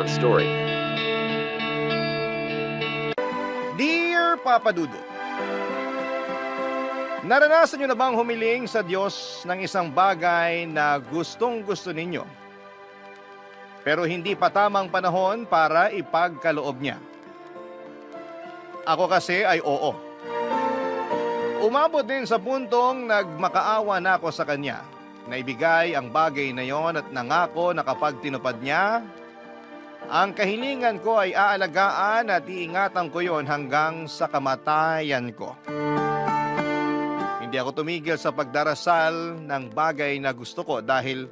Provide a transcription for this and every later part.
love story. Dear Papa Dudut, naranasan niyo na bang humiling sa Diyos ng isang bagay na gustong-gusto ninyo, pero hindi pa tamang panahon para ipagkaloob niya? Ako kasi ay oo. Umabot din sa puntong nagmakaawa na ako sa Kanya na ibigay ang bagay na yon at nangako na kapag tinupad niya, ang kahilingan ko ay aalagaan at iingatan ko yon hanggang sa kamatayan ko. Hindi ako tumigil sa pagdarasal ng bagay na gusto ko dahil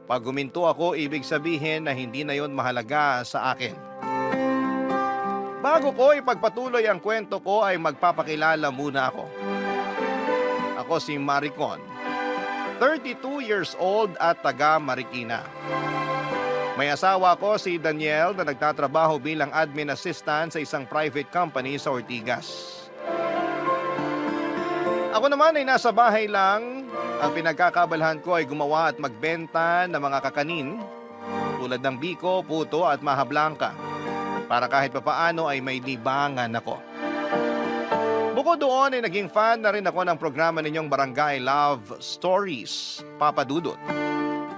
pag huminto ako, ibig sabihin na hindi na yon mahalaga sa akin. Bago ko ipagpatuloy ang kwento ko ay magpapakilala muna ako. Ako si Maricon, 32 years old at taga Marikina. May asawa ko si Daniel na nagtatrabaho bilang admin assistant sa isang private company sa Ortigas. Ako naman ay nasa bahay lang. Ang pinagkakabalahan ko ay gumawa at magbenta ng mga kakanin tulad ng biko, puto at maha blanca para kahit papaano ay may libangan ako. Bukod doon ay naging fan na rin ako ng programa ninyong Barangay Love Stories, Papa Dudut.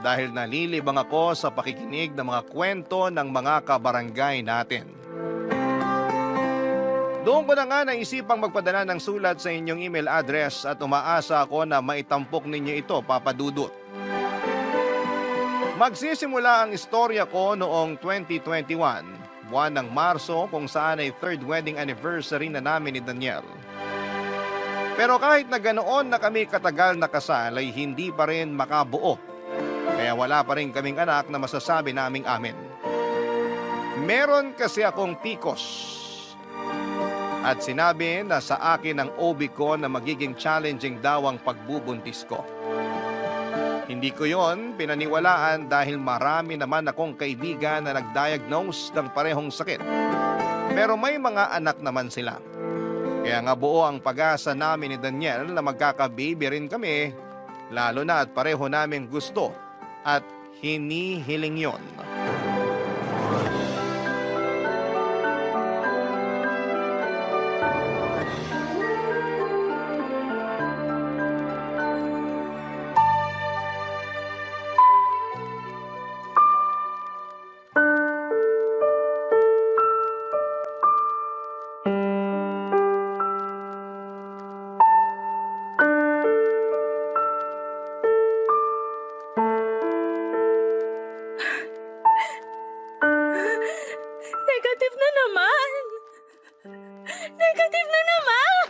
Dahil nalilibang ako sa pakikinig ng mga kwento ng mga kabarangay natin. Doon ko na nga naisipang magpadala ng sulat sa inyong email address at umaasa ako na maitampok ninyo ito, Papa Dudut. Magsisimula ang istorya ko noong 2021, buwan ng Marso kung saan ay third wedding anniversary na namin ni Daniel. Pero kahit na ganoon na kami katagal na kasal ay hindi pa rin makabuo. Kaya wala pa rin kaming anak na masasabi naming amin. Meron kasi akong PCOS. At sinabi na sa akin ng OB ko na magiging challenging daw ang pagbubuntis ko. Hindi ko yon pinaniwalaan dahil marami naman akong kaibigan na nag-diagnose ng parehong sakit. Pero may mga anak naman sila. Kaya nga buo ang pag-asa namin ni Daniel na magkaka-baby rin kami, lalo na at pareho namin gusto at hinihiling yon. Negative na naman! Negative na naman!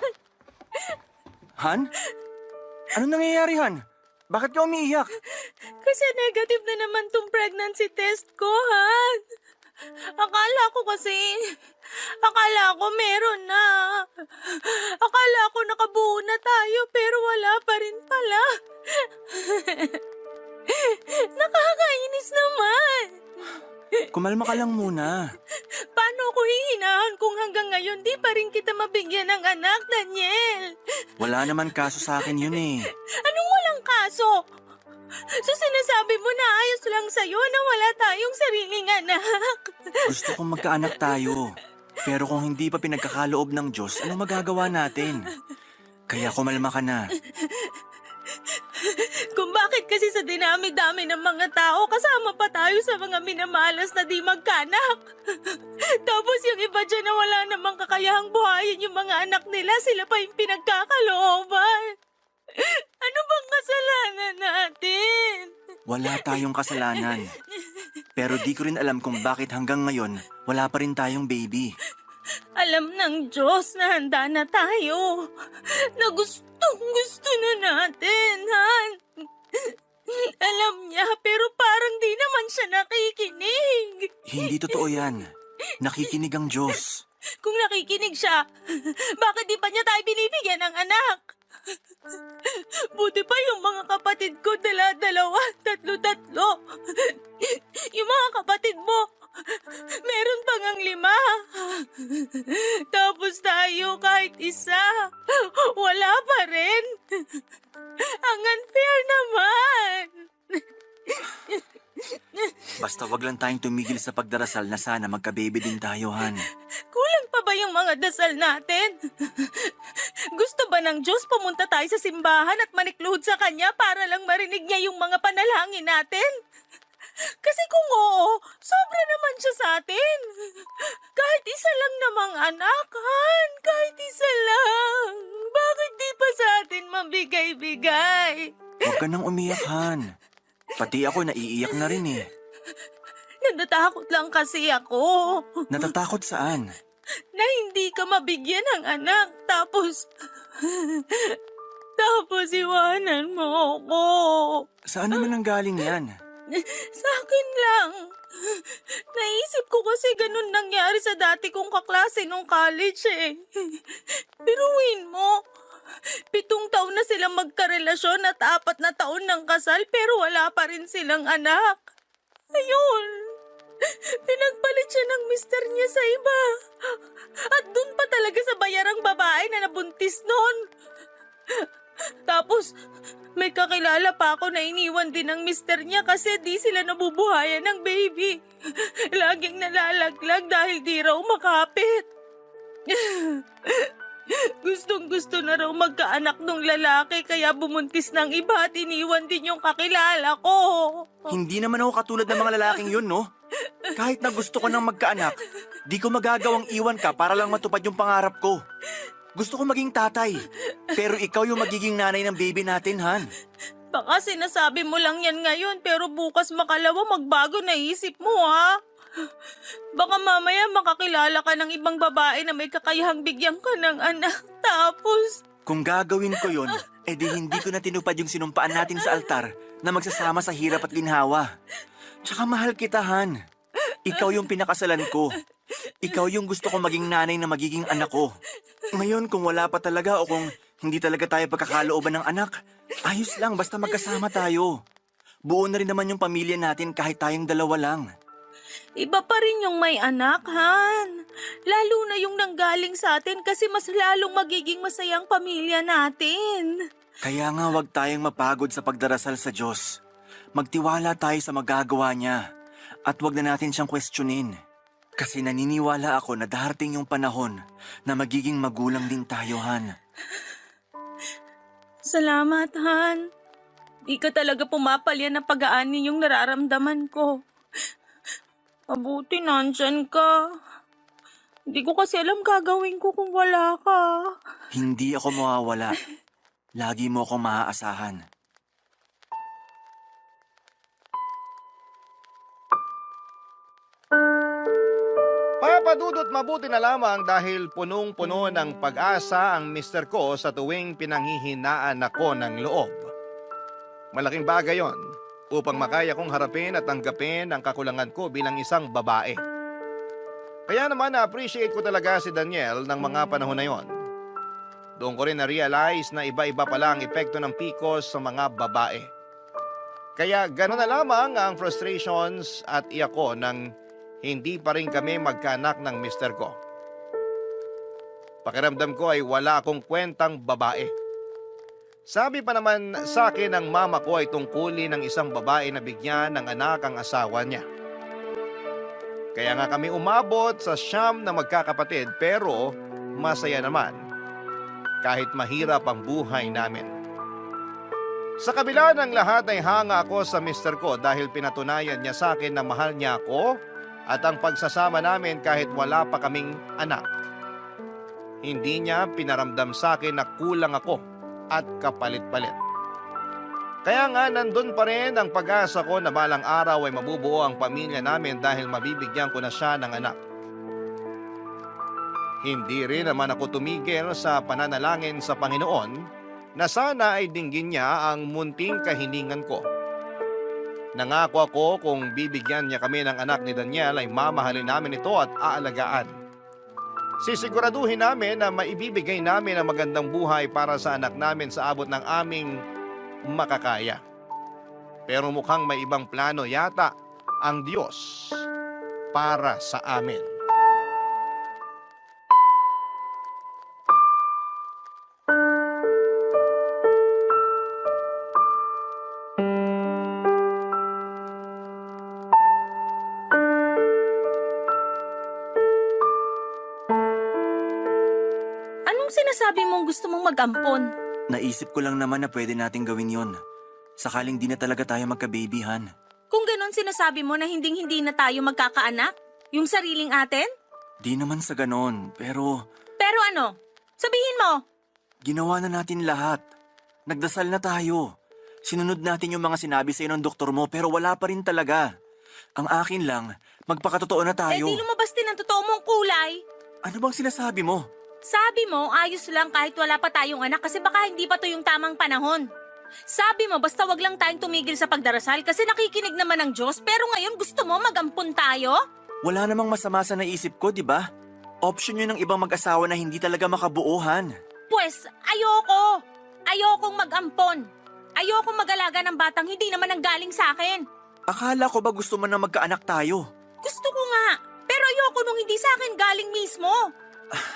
Han? Ano nangyayari, Han? Bakit ka umiiyak? Kasi negative na naman tong pregnancy test ko, Han. Akala ko meron na. Akala ko nakabuo na tayo pero wala pa rin pala. Nakakainis naman. Kumalma ka lang muna. Paano ko hihinahan kung hanggang ngayon di pa rin kita mabigyan ng anak, Daniel? Wala naman kaso sa akin yun eh. Anong walang kaso? So sinasabi mo na ayos lang sa'yo na wala tayong sariling anak? Gusto kong magkaanak tayo. Pero kung hindi pa pinagkakaloob ng Diyos, anong magagawa natin? Kaya kumalma ka na. Kung bakit kasi sa dinami-dami ng mga tao, kasama pa tayo sa mga minamalas na di magkanak. Tapos yung iba dyan na wala namang kakayahang buhayin yung mga anak nila, sila pa yung pinagkakalooban. Ano bang kasalanan natin? Wala tayong kasalanan. Pero di ko rin alam kung bakit hanggang ngayon, wala pa rin tayong baby. Alam ng Diyos na handa na tayo. Na gustong-gusto na natin, Han. Alam niya, pero parang di naman siya nakikinig. Hindi totoo yan. Nakikinig ang Diyos. Kung nakikinig siya, bakit di pa niya tayo binibigyan ng anak? Buti pa yung mga kapatid ko, dala-dalawa, tatlo-tatlo. Yung mga kapatid mo, meron pang ang 5. Tapos tayo kahit isa, wala pa rin. Ang unfair naman. Basta wag lang tayong tumigil sa pagdarasal na sana magka-baby din tayo, Han. Kulang pa ba yung mga dasal natin? Gusto ba ng Diyos pumunta tayo sa simbahan at manikluhod sa Kanya para lang marinig niya yung mga panalangin natin? Kasi kung oo, sobra naman siya sa atin. Kahit isa lang namang anak, Han. Kahit isa lang. Bakit di pa sa atin mabigay-bigay? Huwag ka nang umiyak, Han. Pati ako naiiyak na rin eh. Natatakot lang kasi ako. Natatakot saan? Na hindi ka mabigyan ng anak. Tapos iwanan mo ako. Saan naman ang galing yan? Sa akin lang. Naisip ko kasi ganun nangyari sa dati kong kaklase nung college eh. Biruin mo. 7 taon na silang magkarelasyon at 4 na taon ng kasal pero wala pa rin silang anak. Ayun. Pinagpalit siya ng mister niya sa iba. At dun pa talaga sa bayarang babae na nabuntis nun. Tapos, may kakilala pa ako na iniwan din ng mister niya kasi di sila nabubuhayan ng baby. Laging nalalaglag dahil di raw makapit. Gustong-gusto na raw magkaanak nung lalaki kaya bumuntis ng iba at iniwan din yung kakilala ko. Hindi naman ako katulad ng mga lalaking yun, no? Kahit na gusto ko nang magkaanak, di ko magagawang iwan ka para lang matupad yung pangarap ko. Gusto ko maging tatay, pero ikaw yung magiging nanay ng baby natin, Han. Baka sinasabi mo lang yan ngayon pero bukas makalawa magbago na isip mo ha. Baka mamaya makakilala ka ng ibang babae na may kakayahang bigyan ka ng anak. Tapos... Kung gagawin ko yun, edi hindi ko na tinupad yung sinumpaan natin sa altar na magsasama sa hirap at ginhawa. Tsaka mahal kita, Han. Ikaw yung pinakasalan ko. Ikaw yung gusto ko maging nanay na magiging anak ko. Ngayon kung wala pa talaga o kung hindi talaga tayo pagkakalooban ng anak, ayos lang basta magkasama tayo. Buo na rin naman yung pamilya natin kahit tayong dalawa lang. Iba pa rin yung may anak, Han. Lalo na yung nanggaling sa atin kasi mas lalong magiging masayang pamilya natin. Kaya nga wag tayong mapagod sa pagdarasal sa Diyos. Magtiwala tayo sa magagawa niya at wag na natin siyang questionin. Kasi naniniwala ako na darating yung panahon na magiging magulang din tayo, Han. Salamat, Han. Di ka talaga pumapalya na pag-aani yung nararamdaman ko. Mabuti nandyan ka. Hindi ko kasi alam gagawin ko kung wala ka. Hindi ako mawawala. Lagi mo akong maaasahan. Papadudot mabuti na lamang dahil punong-puno ng pag-asa ang mister ko sa tuwing pinanghihinaan ako ng loob. Malaking bagay yon upang makaya kong harapin at tanggapin ang kakulangan ko bilang isang babae. Kaya naman na-appreciate ko talaga si Daniel ng mga panahon na yon. Doon ko rin na-realize na iba-iba pala ang epekto ng PCOS sa mga babae. Kaya gano'n na lamang ang frustrations at iyak ko nang hindi pa rin kami magkaanak ng mister ko. Pakiramdam ko ay wala akong kwentang babae. Sabi pa naman sa akin ng mama ko ay tungkulin ng isang babae na bigyan ng anak ang asawa niya. Kaya nga kami umabot sa 9 na magkakapatid pero masaya naman kahit mahirap ang buhay namin. Sa kabila ng lahat ay hanga ako sa mister ko dahil pinatunayan niya sa akin na mahal niya ako at ang pagsasama namin kahit wala pa kaming anak. Hindi niya pinaramdam sa akin na kulang ako at kapalit-palit. Kaya nga nandun pa rin ang pag-asa ko na balang araw ay mabubuo ang pamilya namin dahil mabibigyan ko na siya ng anak. Hindi rin naman ako tumigil sa pananalangin sa Panginoon na sana ay dinggin niya ang munting kahilingan ko. Nangako ako kung bibigyan niya kami ng anak ni Daniel ay mamahalin namin ito at aalagaan. Sisiguraduhin namin na maibibigay namin ang magandang buhay para sa anak namin sa abot ng aming makakaya. Pero mukhang may ibang plano yata ang Diyos para sa amin. Anong sinasabi mong gusto mong mag-ampon? Naisip ko lang naman na pwede nating gawin yon. Sakaling di na talaga tayo magka-baby, Han. Kung ganon sinasabi mo na hinding-hindi na tayo magkakaanak? Yung sariling atin? Di naman sa ganon, pero Pero ano? Sabihin mo! ginawa na natin lahat. Nagdasal na tayo. Sinunod natin yung mga sinabi sa'yo ng doktor mo pero wala pa rin talaga. Ang akin lang, magpakatotoo na tayo. Eh di lumabas din ang totoo mong kulay. Ano bang sinasabi mo? Sabi mo, ayos lang kahit wala pa tayong anak kasi baka hindi pa to yung tamang panahon. Sabi mo, basta wag lang tayong tumigil sa pagdarasal kasi nakikinig naman ng Diyos pero ngayon gusto mo mag-ampon tayo? Wala namang masama sa naisip ko, di ba? Option yun ng ibang mag-asawa na hindi talaga makabuuhan. Pues, ayoko. Ayokong mag-ampon. Ayokong mag-alaga ng batang hindi naman ang galing sa akin. Akala ko ba gusto mo na magkaanak tayo? Gusto ko nga, pero ayoko nung hindi sa akin galing mismo.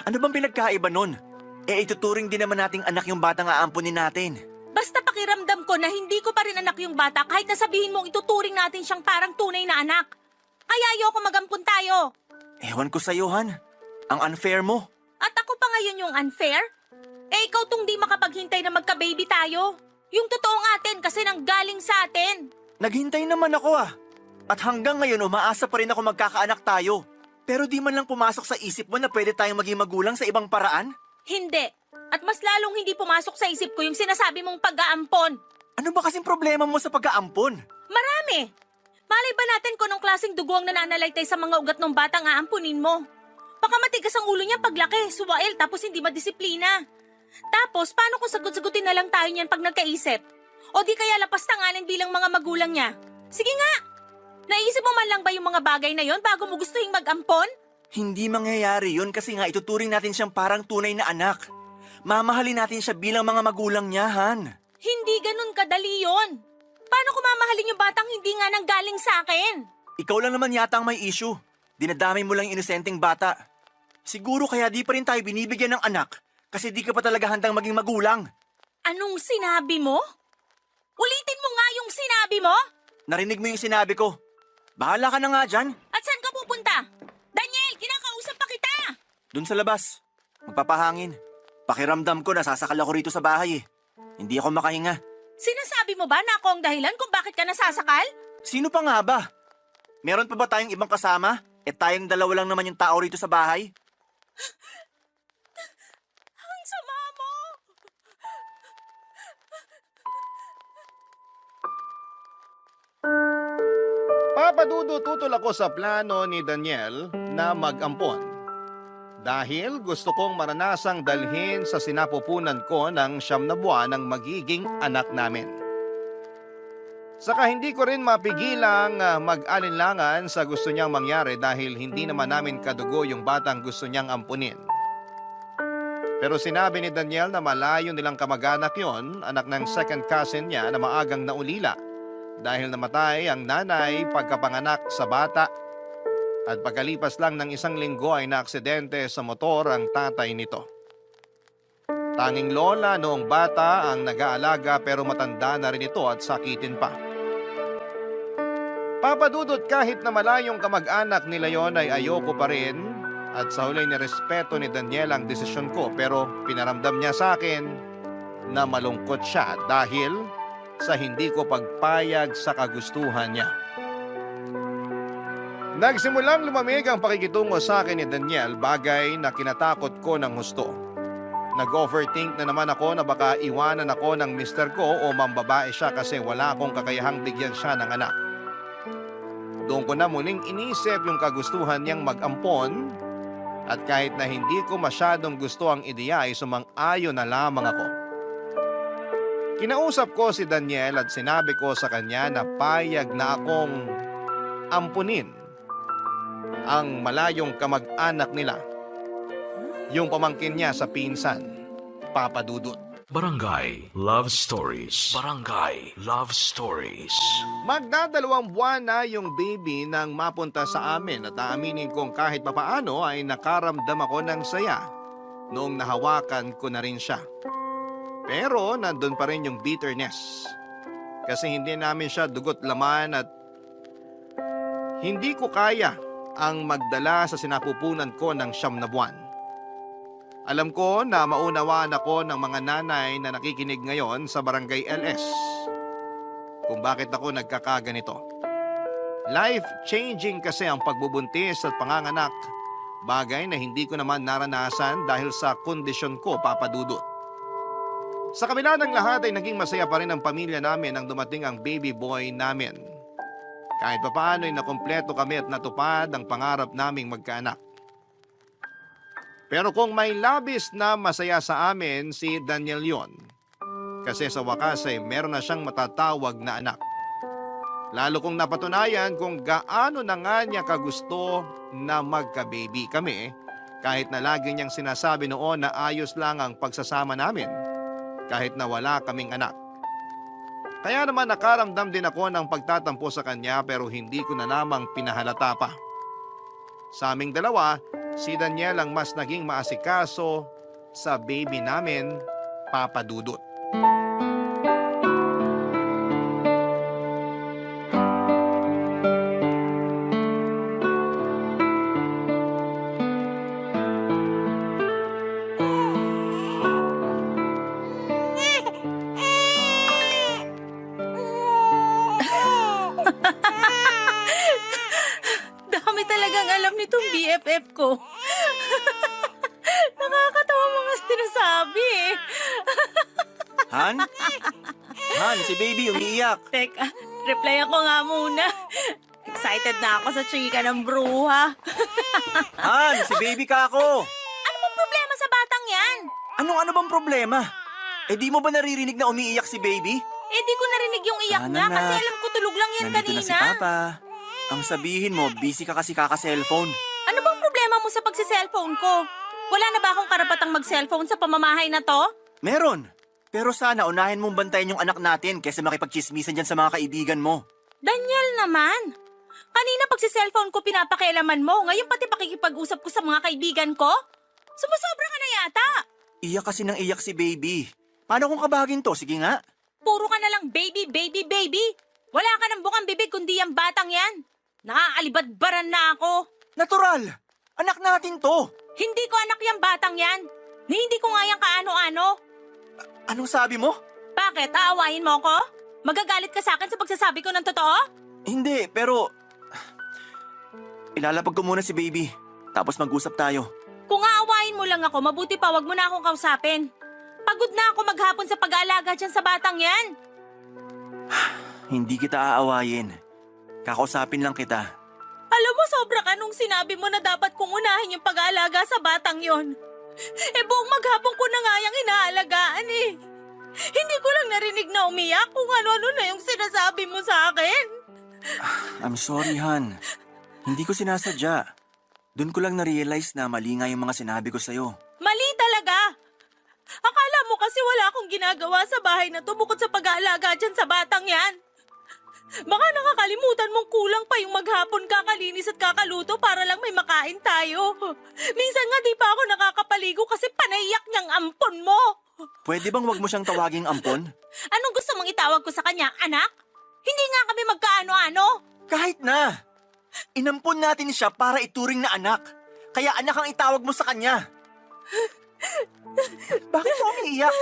Ano bang pinagkaiba nun? Eh ituturing din naman nating anak yung batang aampunin natin. Basta pakiramdam ko na hindi ko pa rin anak yung bata kahit nasabihin mong ituturing natin siyang parang tunay na anak. Kaya ayoko mag-ampon tayo. Ewan ko sa'yo, Han. Ang unfair mo. At ako pa ngayon yung unfair? Eh ikaw tong di makapaghintay na magka-baby tayo. Yung totoong atin kasi nang galing sa atin. Naghintay naman ako At hanggang ngayon umaasa pa rin ako magkakaanak tayo. Pero di man lang pumasok sa isip mo na pwede tayong maging magulang sa ibang paraan? Hindi. At mas lalong hindi pumasok sa isip ko yung sinasabi mong pag-aampon. Ano ba kasing problema mo sa pag-aampon? Marami. Malay ba natin kung anong klaseng dugo ang nananalaytay sa mga ugat ng batang aampunin mo? Baka matigas ang ulo niya paglaki, suwail tapos hindi madisiplina. Tapos, paano kung sagot-sagutin na lang tayo niyan pag nagkaisip? O di kaya lapas tangalan bilang mga magulang niya? Sige nga! Naisip mo man lang ba yung mga bagay na yon bago mo gustuhin mag-ampon? Hindi mangyayari yun kasi nga ituturing natin siyang parang tunay na anak. Mamahalin natin siya bilang mga magulang niya, Han. Hindi ganun kadali yon. Paano ko mamahalin yung batang hindi nga nanggaling sa akin? Ikaw lang naman yata ang may issue. Dinadamay mo lang yung inosenteng bata. Siguro kaya di pa rin tayo binibigyan ng anak kasi di ka pa talaga handang maging magulang. Anong sinabi mo? Ulitin mo nga yung sinabi mo? Narinig mo yung sinabi ko. Bahala ka na nga dyan. At saan ka pupunta? Daniel, kinakausap pa kita! Dun sa labas. Magpapahangin. Pakiramdam ko nasasakal ako rito sa bahay Hindi ako makahinga. Sinasabi mo ba na ako ang dahilan kung bakit ka nasasakal? Sino pa nga ba? Meron pa ba tayong ibang kasama? Tayong dalawa lang naman yung tao rito sa bahay. Ang sama mo! Papadudot tutol ako sa plano ni Daniel na mag-ampon. Dahil gusto kong maranasang dalhin sa sinapupunan ko ng 9 na buwan ang magiging anak namin. Saka hindi ko rin mapigilang mag-alinlangan sa gusto niyang mangyari dahil hindi naman namin kadugo yung batang gusto niyang ampunin. Pero sinabi ni Daniel na malayo nilang kamag-anak yon, anak ng second cousin niya na maagang naulila dahil namatay ang nanay pagkapanganak sa bata. At pagkalipas lang ng 1 linggo ay naaksidente sa motor ang tatay nito. Tanging lola noong bata ang nag-aalaga pero matanda na rin ito at sakitin pa. Papadudot kahit na malayong kamag-anak nila yon ay ayoko pa rin at sa huli nirespeto ni Daniel ang desisyon ko pero pinaramdam niya sa akin na malungkot siya dahil sa hindi ko pagpayag sa kagustuhan niya. Nagsimulang lumamig ang pakikitungo sa akin ni Daniel, bagay na kinatakot ko ng husto. Nag-overthink na naman ako na baka iwanan ako ng mister ko o mambabae siya kasi wala akong kakayahang bigyan siya ng anak. Doon ko na muling inisip yung kagustuhan niyang mag-ampon at kahit na hindi ko masyadong gusto ang ideya ay sumang-ayon na lamang ako. Kinausap ko si Daniel at sinabi ko sa kanya na payag na akong ampunin ang malayong kamag-anak nila, yung pamangkin niya sa pinsan, Papa Dudut. Barangay Love Stories. Barangay Love Stories. Magdadalawang buwan na yung baby nang mapunta sa amin at aaminin kong kahit papaano ay nakaramdam ako ng saya noong nahawakan ko na rin siya. Pero nandun pa rin yung bitterness kasi hindi namin siya dugot laman at hindi ko kaya ang magdala sa sinapupunan ko ng 9 na buwan. Alam ko na maunawaan ako ng mga nanay na nakikinig ngayon sa Barangay LS kung bakit ako nagkakaganito. Life-changing kasi ang pagbubuntis at panganganak, bagay na hindi ko naman naranasan dahil sa kondisyon ko, Papa Dudut. Sa kabila ng lahat ay naging masaya pa rin ang pamilya namin nang dumating ang baby boy namin. Kahit papaano ay nakumpleto kami at natupad ang pangarap naming magkaanak. Pero kung may labis na masaya sa amin si Daniel yon, kasi sa wakas ay meron na siyang matatawag na anak. Lalo kong napatunayan kung gaano na nga niya kagusto na magka-baby kami, kahit na lagi niyang sinasabi noon na ayos lang ang pagsasama namin kahit na wala kaming anak. Kaya naman nakaramdam din ako ng pagtatampo sa kanya pero hindi ko na namang pinahalata pa. Sa aming dalawa, si Daniel ang mas naging maasikaso sa baby namin, Papa Dudut. Dami talagang alam nitong BFF ko. Nakakatawa mga sinasabi eh. Han? Han, si baby umiiyak. Teka, reply ako nga muna. Excited na ako sa chika ng bruha. Han, si baby ka ako. Ano bang problema sa batang yan? Ano bang problema? Eh di mo ba naririnig na umiiyak si baby? Eh di ko narinig yung iyak Sana niya na. kasi alam ko tulog lang yan Nandito kanina. na si Papa. Ang sabihin mo, busy ka kasi kaka-cellphone. Ano bang problema mo sa pagsi-cellphone ko? Wala na ba akong karapatang mag-cellphone sa pamamahay na to? Meron. Pero sana unahin mong bantayan yung anak natin kaysa makipagchismisan dyan sa mga kaibigan mo. Daniel naman. Kanina pagsi-cellphone ko pinapakialaman mo, ngayon pati pakikipag-usap ko sa mga kaibigan ko? Sumusobra ka na yata. Iyak kasi ng iyak si baby. Paano kung kabagin to? Sige nga. Puro ka na lang baby, baby, baby. Wala ka ng bukang bibig kundi ang batang yan. Nakaalibadbaran na ako. Natural! Anak natin to! Hindi ko anak yung batang yan. Ni hindi ko nga yung kaano-ano. Anong sabi mo? Bakit? Aawayin mo ko? Magagalit ka sa akin sa pagsasabi ko ng totoo? Hindi, pero... Ilalapag ko muna si baby. Tapos mag-usap tayo. Kung aawayin mo lang ako, mabuti pa wag mo na akong kausapin. Pagod na ako maghapon sa pag-aalaga dyan sa batang yan. Hindi kita aawayin. Kakausapin lang kita. Alam mo, sobra ka nung sinabi mo na dapat kong unahin yung pag-aalaga sa batang yon. Eh buong maghapon ko na nga yung inaalagaan eh. Hindi ko lang narinig na umiyak kung ano-ano na yung sinasabi mo sa akin. I'm sorry, Han. Hindi ko sinasadya. Doon ko lang na-realize na mali nga yung mga sinabi ko sa'yo. Mali talaga. Akala mo kasi wala akong ginagawa sa bahay na to bukod sa pag-aalaga dyan sa batang yan. Baka nakakalimutan mong kulang pa yung maghapon kakalinis at kakuluto para lang may makain tayo. Minsan nga di pa ako nakakapaligo kasi panaiyak niyang ampon mo. Pwede bang wag mo siyang tawaging ampon? Anong gusto mong itawag ko sa kanya, anak? Hindi nga kami magkaano-ano. Kahit na! Inampon natin siya para ituring na anak. Kaya anak ang itawag mo sa kanya. Bakit mo umiiyak?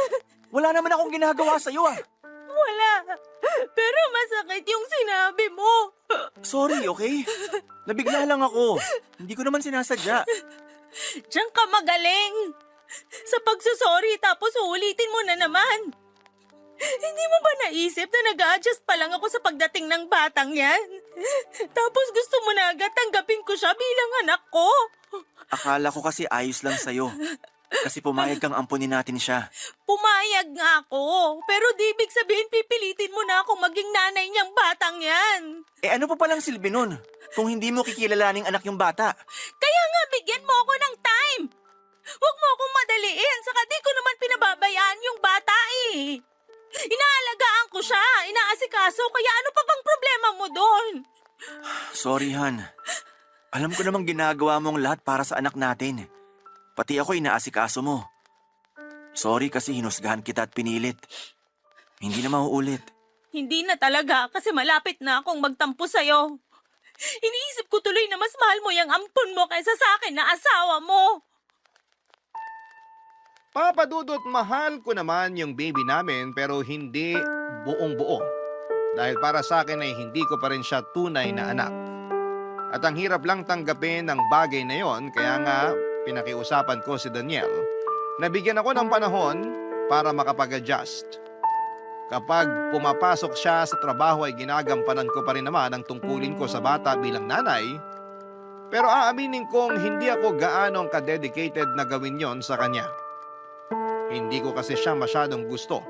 Wala naman akong ginagawa sa'yo ah. Wala. Pero masakit yung sinabi mo. Sorry, okay? Nabigla lang ako. Hindi ko naman sinasadya. Diyan ka magaling. Sa pagsusorry tapos uulitin mo na naman. Hindi mo ba naisip na nag-a-adjust pa lang ako sa pagdating ng batang yan? Tapos gusto mo na agad tanggapin ko siya bilang anak ko. Akala ko kasi ayos lang sa'yo. Kasi pumayag kang ampunin natin siya. Pumayag nga ako. Pero di ibig sabihin pipilitin mo na akong maging nanay niyang batang yan. Eh ano pa palang silbi nun? Kung hindi mo kikilalaning anak yung bata. Kaya nga bigyan mo ako ng time. Huwag mo akong madaliin. Saka di ko naman pinababayaan yung bata eh. Inaalagaan ko siya. Inaasikaso. Kaya ano pa bang problema mo doon? Sorry, Han. Alam ko namang ginagawa mong lahat para sa anak natin. Pati ako inaasikaso mo. Sorry kasi hinusgahan kita at pinilit. Hindi na mauulit. Hindi na talaga kasi malapit na akong magtampo sa'yo. Iniisip ko tuloy na mas mahal mo yung ampon mo kaysa sa akin na asawa mo. Papa Dudut, mahal ko naman yung baby namin pero hindi buong buo. Dahil para sa akin ay hindi ko pa rin siya tunay na anak. At ang hirap lang tanggapin ng bagay na yon, kaya nga pinakiusapan ko si Daniel na bigyan ako ng panahon para makapag-adjust. Kapag pumapasok siya sa trabaho ay ginagampanan ko pa rin naman ang tungkulin ko sa bata bilang nanay. Pero aaminin kong hindi ako gaanong ka-dedicated na gawin yon sa kanya. Hindi ko kasi siya masyadong gusto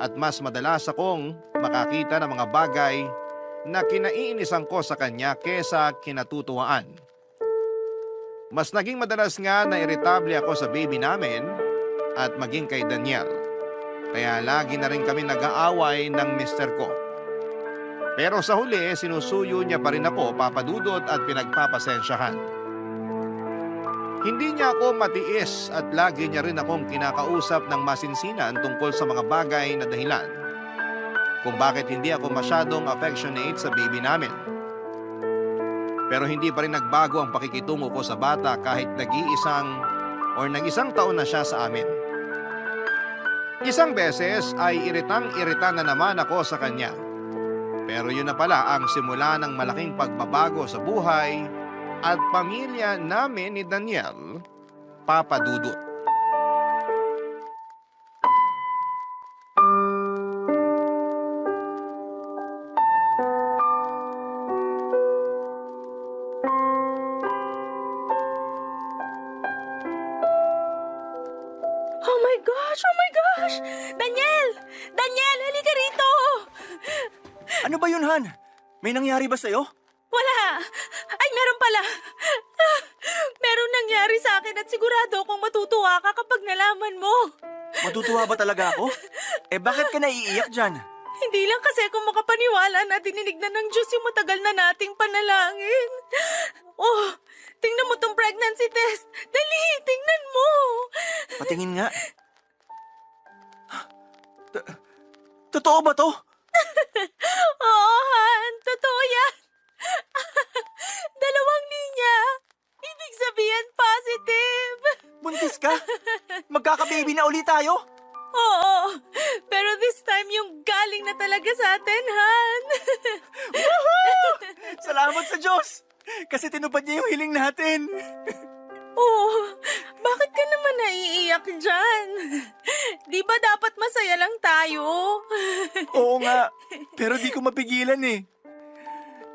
at mas madalas akong makakita ng mga bagay na kinaiinisan ko sa kanya kesa kinatutuwaan. Mas naging madalas nga na irritable ako sa baby namin at maging kay Daniel. Kaya lagi na rin kami nag-aaway ng mister ko. Pero sa huli, sinusuyo niya pa rin ako, Papa Dudut, at pinagpapasensyahan. Hindi niya ako matiis at lagi niya rin akong kinakausap ng masinsinan tungkol sa mga bagay na dahilan kung bakit hindi ako masyadong affectionate sa baby namin. Pero hindi pa rin nagbago ang pakikitungo ko sa bata kahit nag-isang taon na siya sa amin. Isang beses ay iritang-irita na naman ako sa kanya. Pero yun na pala ang simula ng malaking pagbabago sa buhay at pamilya namin ni Daniel, Papa Dudut. Oh my gosh! Oh my gosh! Daniel! Daniel, halika rito! Ano ba yun, Han? May nangyari ba sa'yo? Wala! Ay, meron pala! Meron nangyari sa akin at sigurado akong matutuwa ka kapag nalaman mo. Matutuwa ba talaga ako? Eh bakit ka naiiyak dyan? Hindi lang kasi ako makapaniwala na dininig na ng Diyos yung matagal na nating panalangin. Oh, tingnan mo tong pregnancy test. Dali, tingnan mo. Patingin nga. Totoo ba to? Oo, Han. Totoo yan. 2 linya. Ibig sabihin positive. Buntis ka? Magkaka-baby na ulit tayo? Oo, pero this time yung galing na talaga sa atin, Han. Salamat sa Diyos! Kasi tinupad niya yung hiling natin. Oh, bakit ka naman naiiyak dyan? Di ba dapat masaya lang tayo? Oo nga, pero di ko mapigilan eh.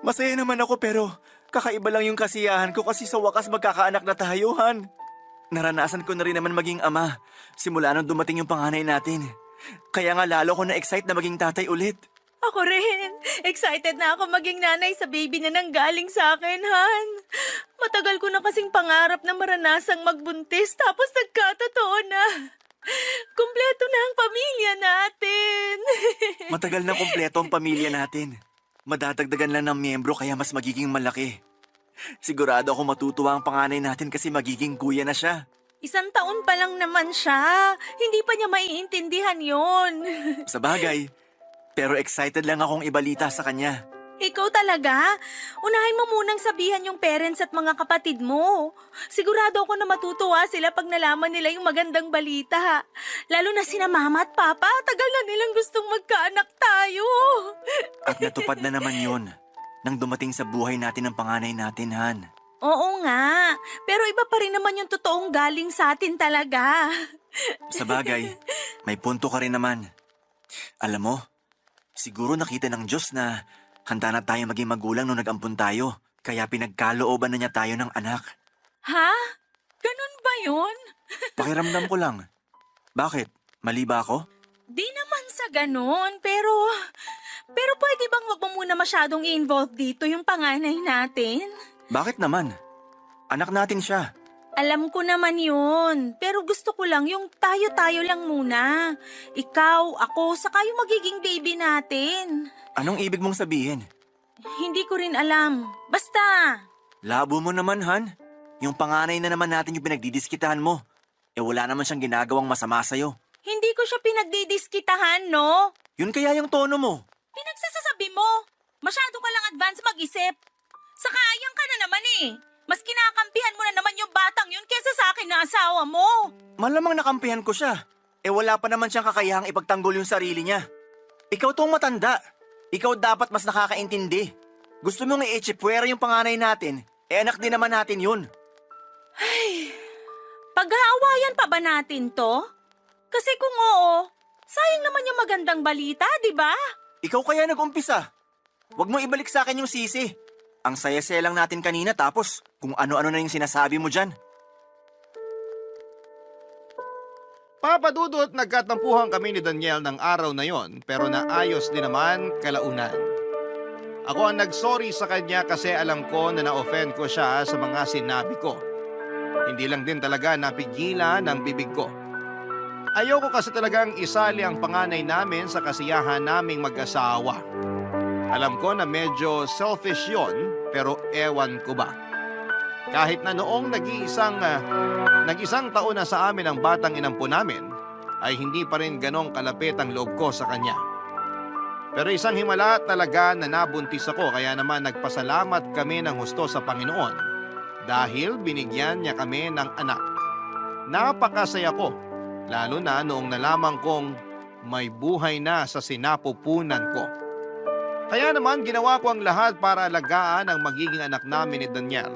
Masaya naman ako pero kakaiba lang yung kasiyahan ko kasi sa wakas magkakaanak na tayo, Han. Naranasan ko na rin naman maging ama simula nung dumating yung panganay natin. Kaya nga lalo ko na-excite na maging tatay ulit. Ako rin. Excited na ako maging nanay sa baby na nanggaling sa akin, Han. Matagal ko na kasing pangarap na maranasang magbuntis tapos nagkatotoo na. Kumpleto na ang pamilya natin. Matagal na kumpleto ang pamilya natin. Madadagdagan lang ng miyembro kaya mas magiging malaki. Sigurado ako matutuwa ang panganay natin kasi magiging kuya na siya. 1 taon pa lang naman siya. Hindi pa niya maiintindihan yon. Sa bagay, pero excited lang akong ibalita sa kanya. Ikaw talaga? Unahin mo munang sabihan yung parents at mga kapatid mo. Sigurado ako na matutuwa sila pag nalaman nila yung magandang balita. Lalo na sina mama at papa. Tagal na nilang gustong magkaanak tayo. At natupad na naman yun nang dumating sa buhay natin ang panganay natin, Han. Oo nga. Pero iba pa rin naman yung totoong galing sa atin talaga. Sa bagay, may punto ka rin naman. Alam mo, siguro nakita ng Diyos na handa na tayo maging magulang nung nag-ampun tayo. Kaya pinagkalooban na niya tayo ng anak. Ha? Ganun ba yun? Pakiramdam ko lang. Bakit? Mali ba ako? Di naman sa ganun, pero pwede bang wag mo muna masyadong i-involve dito yung panganay natin? Bakit naman? Anak natin siya. Alam ko naman yun, pero gusto ko lang yung tayo-tayo lang muna. Ikaw, ako, saka yung magiging baby natin. Anong ibig mong sabihin? Hindi ko rin alam. Basta! Labo mo naman, Han. Yung panganay na naman natin yung pinagdidiskitahan mo. Eh wala naman siyang ginagawang masama sa'yo. Hindi ko siya pinagdidiskitahan, no? Yun kaya yung tono mo. Pinagsasasabi mo. Masyado ka lang advance mag-isip. Saka ayang ka na naman eh. Mas kinakampihan mo na naman yung batang yun kesa sa akin na asawa mo. Malamang nakampihan ko siya. Wala pa naman siyang kakayahang ipagtanggol yung sarili niya. Ikaw tong matanda. Ikaw dapat mas nakakaintindi. Gusto mong i-echipwera yung panganay natin, anak din naman natin yun. Pag-aawayan pa ba natin to? Kasi kung oo, sayang naman yung magandang balita, di ba? Ikaw kaya nag-umpisa. Huwag mo ibalik sa akin yung sisi. Ang saya-saya lang natin kanina tapos kung ano-ano na yung sinasabi mo dyan. Papa Dudut, nagkatampuhan kami ni Daniel ng araw na yon pero naayos din naman kalaunan. Ako ang nagsorry sa kanya kasi alam ko na na-offend ko siya sa mga sinabi ko. Hindi lang din talaga napigilan ng bibig ko. Ayoko kasi talagang isali ang panganay namin sa kasiyahan naming mag-asawa. Alam ko na medyo selfish yon pero ewan ko ba. Kahit na noong nag-isang taon na sa amin ang batang inampo namin, ay hindi pa rin ganong kalapit ang loob ko sa kanya. Pero isang himala talaga na nabuntis ako kaya naman nagpasalamat kami ng husto sa Panginoon dahil binigyan niya kami ng anak. Napakasaya ko, lalo na noong nalaman kong may buhay na sa sinapupunan ko. Kaya naman ginawa ko ang lahat para alagaan ang magiging anak namin ni Daniel.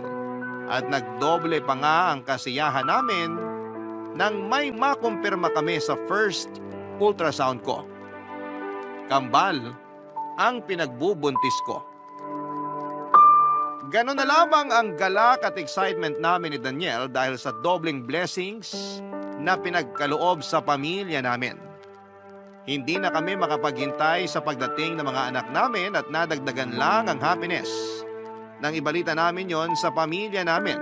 At nagdoble pa nga ang kasiyahan namin nang may makumpirma kami sa first ultrasound ko. Kambal ang pinagbubuntis ko. Ganon na lamang ang galak at excitement namin ni Daniel dahil sa dobling blessings na pinagkaloob sa pamilya namin. Hindi na kami makapaghintay sa pagdating ng mga anak namin at nadagdagan lang ang happiness nang ibalita namin yon sa pamilya namin.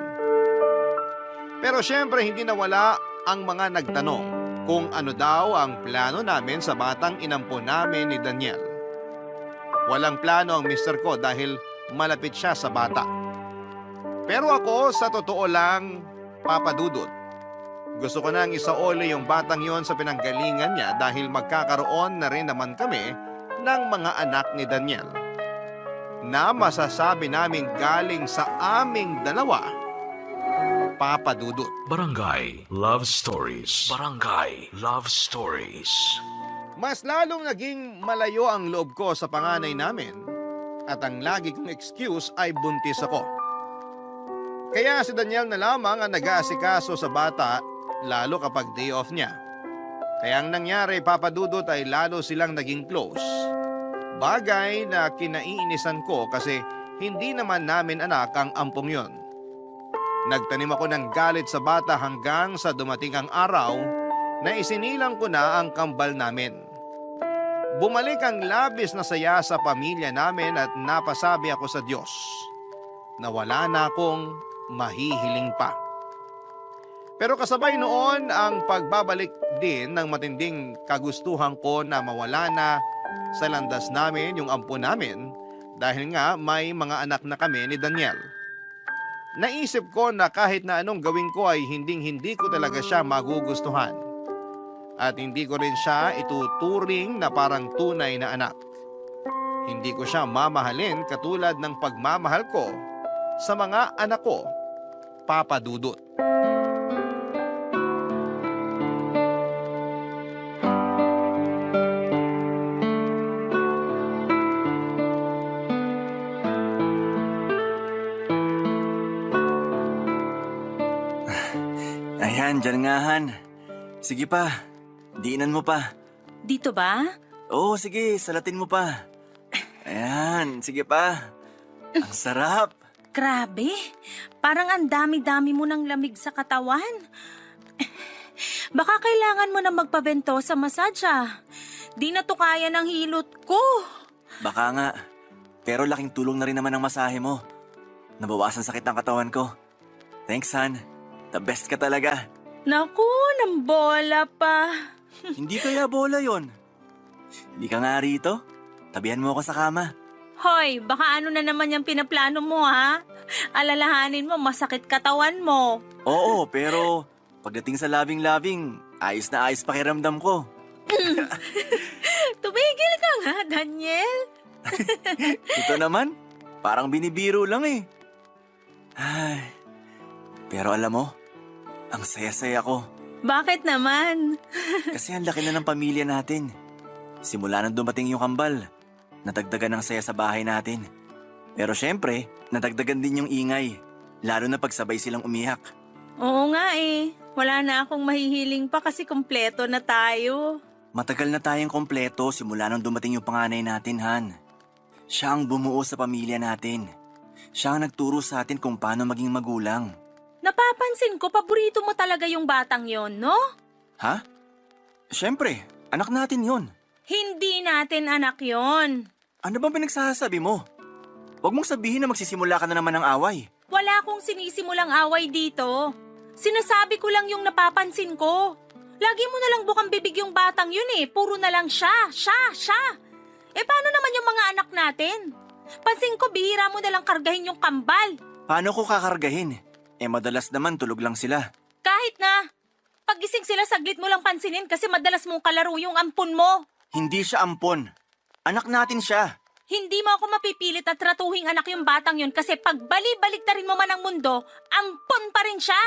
Pero syempre hindi nawala ang mga nagtanong kung ano daw ang plano namin sa batang inampo namin ni Daniel. Walang plano ang mister ko dahil malapit siya sa bata. Pero ako sa totoo lang, Papa Dudut, gusto ko nang isaoli yung batang yon sa pinanggalingan niya dahil magkakaroon na rin naman kami ng mga anak ni Daniel na masasabi namin galing sa aming dalawa, Papa Dudut. Barangay Love Stories. Barangay Love Stories. Mas lalong naging malayo ang loob ko sa panganay namin at ang lagi kong excuse ay buntis ako. Kaya si Daniel na lamang ang nag-aasikaso sa bata lalo kapag day off niya. Kaya ang nangyari, Papa Dudut, ay lalo silang naging close. Bagay na kinaiinisan ko kasi hindi naman namin anak ang ampong yon. Nagtanim ako ng galit sa bata hanggang sa dumating ang araw na isinilang ko na ang kambal namin. Bumalik ang labis na saya sa pamilya namin at napasabi ako sa Diyos na wala na akong mahihiling pa. Pero kasabay noon ang pagbabalik din ng matinding kagustuhan ko na mawala na sa landas namin yung ampo namin dahil nga may mga anak na kami ni Daniel. Naisip ko na kahit na anong gawin ko ay hindi ko talaga siya magugustuhan. At hindi ko rin siya ituturing na parang tunay na anak. Hindi ko siya mamahalin katulad ng pagmamahal ko sa mga anak ko, Papa Dudut. Ayan, dyan nga, Han. Sige pa, diinan mo pa. Dito ba? Oo, sige, salatin mo pa. Ayan, sige pa. Ang sarap. Grabe, parang ang dami-dami mo ng lamig sa katawan. Baka kailangan mo na magpabento sa masadya. Di na to kaya ng hilot ko. Baka nga, pero laking tulong na rin naman ang masahe mo. Nabawasan sakit ang katawan ko. Thanks, Han. The best ka talaga. Naku, ng bola pa. Hindi kaya bola yon. Hindi ka nga rito. Tabihan mo ako sa kama. Hoy, baka ano na naman yung pinaplano mo, ha? Alalahanin mo, masakit katawan mo. Oo, pero pagdating sa labing-labing, ayos na ayos pakiramdam ko. Tumigil ka nga, Daniel. Ito naman, parang binibiro lang eh. Ay, Pero alam mo, ang saya-saya ko Bakit naman? kasi ang laki na ng pamilya natin. Simula nang dumating yung kambal, nadagdagan ng saya sa bahay natin. Pero syempre, nadagdagan din yung ingay, lalo na pagsabay silang umiyak. Oo nga eh. Wala na akong mahihiling pa kasi kumpleto na tayo. Matagal na tayong kompleto simula nang dumating yung panganay natin, Han. Siya ang bumuo sa pamilya natin. Siya ang nagturo sa atin kung paano maging magulang. Napapansin ko, paborito mo talaga yung batang yon, no? Ha? Siyempre, anak natin yon. Hindi natin anak yon. Ano bang pinagsasabi mo? Huwag mong sabihin na magsisimula ka na naman ng away. Wala akong sinisimulang away dito. Sinasabi ko lang yung napapansin ko. Lagi mo na lang bukang bibig yung batang yun eh. Puro na lang siya. Eh paano naman yung mga anak natin? Pansin ko bihira mo na lang kargahin yung kambal. Paano ko kakargahin? Madalas naman tulog lang sila. Kahit na. Paggising sila saglit mo lang pansinin kasi madalas mong kalaro yung ampon mo. Hindi siya ampon. Anak natin siya. Hindi mo ako mapipilit at tratuhing anak yung batang yun kasi pag bali-baliktarin mo man ang mundo, ampon pa rin siya.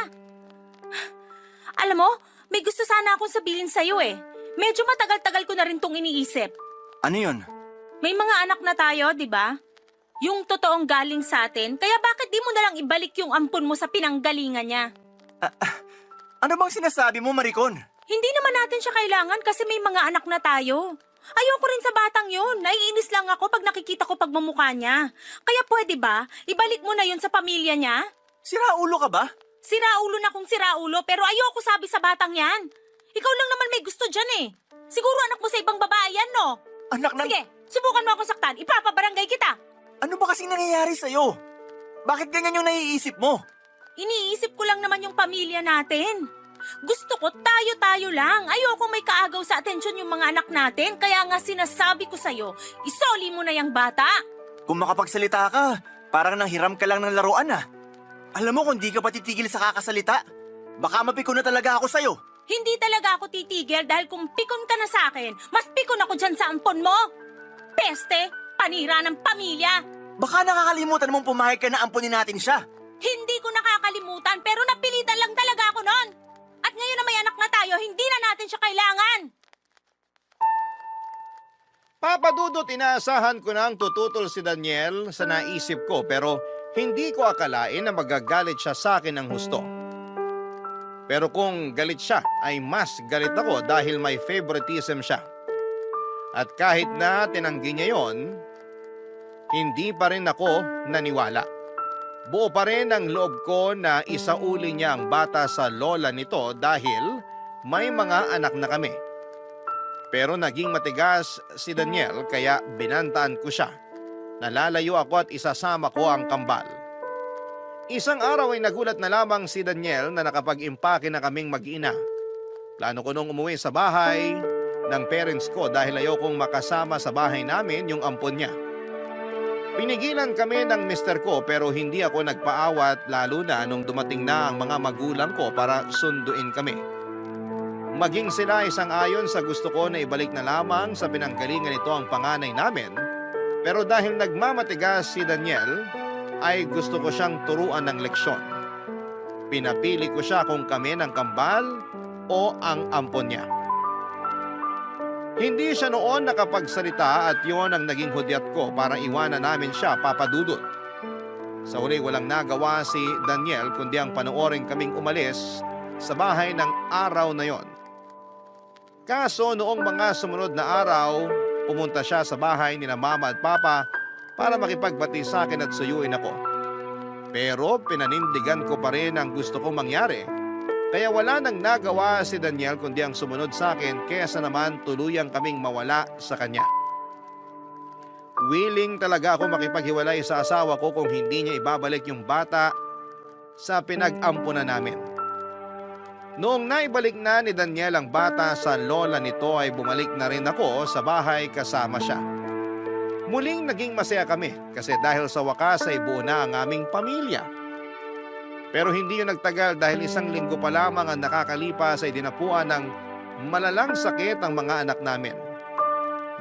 Alam mo, may gusto sana akong sabihin sa'yo eh. Medyo matagal-tagal ko na rin tong iniisip. Ano yun? May mga anak na tayo, di ba? Yung totoong galing sa atin, kaya bakit di mo na lang ibalik yung ampon mo sa pinanggalingan niya? Ano bang sinasabi mo, Maricon? Hindi naman natin siya kailangan kasi may mga anak na tayo. Ayoko rin sa batang yun. Naiinis lang ako pag nakikita ko pagmumukha niya. Kaya pwede ba, ibalik mo na yun sa pamilya niya? Siraulo ka ba? Siraulo na kung siraulo pero ayoko sabi sa batang yan. Ikaw lang naman may gusto dyan eh. Siguro anak mo sa ibang babae yan, no? Anak ng... Sige, subukan mo ako saktan. Ipapabarangay kita. Ano ba kasing nangyayari sa'yo? Bakit ganyan yung naiisip mo? Iniisip ko lang naman yung pamilya natin. Gusto ko tayo-tayo lang. Ayoko may kaagaw sa atensyon yung mga anak natin. Kaya nga sinasabi ko sa'yo, isoli mo na yung bata. Kung makapagsalita ka, parang nanghiram ka lang ng laruan ah. Alam mo kung di ka pa titigil sa kakasalita, baka mapiko na talaga ako sa'yo. Hindi talaga ako titigil dahil kung pikon ka na sa akin, mas pikon ako dyan sa ampon mo. Peste, panira ng pamilya. Baka nakakalimutan mong pumayag ka na ampunin natin siya. Hindi ko nakakalimutan pero napilitan lang talaga ako nun. At ngayon na may anak na tayo, hindi na natin siya kailangan. Papa Dudut, inaasahan ko nang tututol si Daniel sa naisip ko pero hindi ko akalain na magagalit siya sa akin ng husto. Pero kung galit siya, ay mas galit ako dahil may favoritism siya. At kahit na tinanggi niya yon, hindi pa rin ako naniwala. Buo pa rin ang loob ko na isauli niya ang bata sa lola nito dahil may mga anak na kami. Pero naging matigas si Daniel kaya binantaan ko siya. Nalalayo ako at isasama ko ang kambal. Isang araw ay nagulat na lamang si Daniel na nakapag-impake na kaming mag-ina. Plano ko nung umuwi sa bahay ng parents ko dahil ayokong makasama sa bahay namin yung ampon niya. Pinigilan kami ng mister ko pero hindi ako nagpaawat lalo na nung dumating na ang mga magulang ko para sunduin kami. Maging sila isang ayon sa gusto ko na ibalik na lamang sa pinanggalingan nito ang panganay namin. Pero dahil nagmamatigas si Daniel, ay gusto ko siyang turuan ng leksyon. Pinapili ko siya kung kami ng kambal o ang ampon niya. Hindi siya noon nakapagsalita at yon ang naging hudyat ko para iwanan namin siya, Papa Dudut. Sa huli walang nagawa si Daniel kundi ang panoorin kaming umalis sa bahay ng araw na yon. Kaso noong mga sumunod na araw, pumunta siya sa bahay nina Mama at Papa para makipagbati sa akin at suyuin ako. Pero pinanindigan ko pa rin ang gusto kong mangyari. Kaya wala nang nagawa si Daniel kundi ang sumunod sa akin kaysa naman tuluyang kaming mawala sa kanya. Willing talaga ako makipaghiwalay sa asawa ko kung hindi niya ibabalik yung bata sa pinag-ampunan namin. Noong naibalik na ni Daniel ang bata sa lola nito ay bumalik na rin ako sa bahay kasama siya. Muling naging masaya kami kasi dahil sa wakas ay buo na ang aming pamilya. Pero hindi yun nagtagal dahil 1 linggo pa lamang ang nakakalipas ay dinapuan ng malalang sakit ang mga anak namin.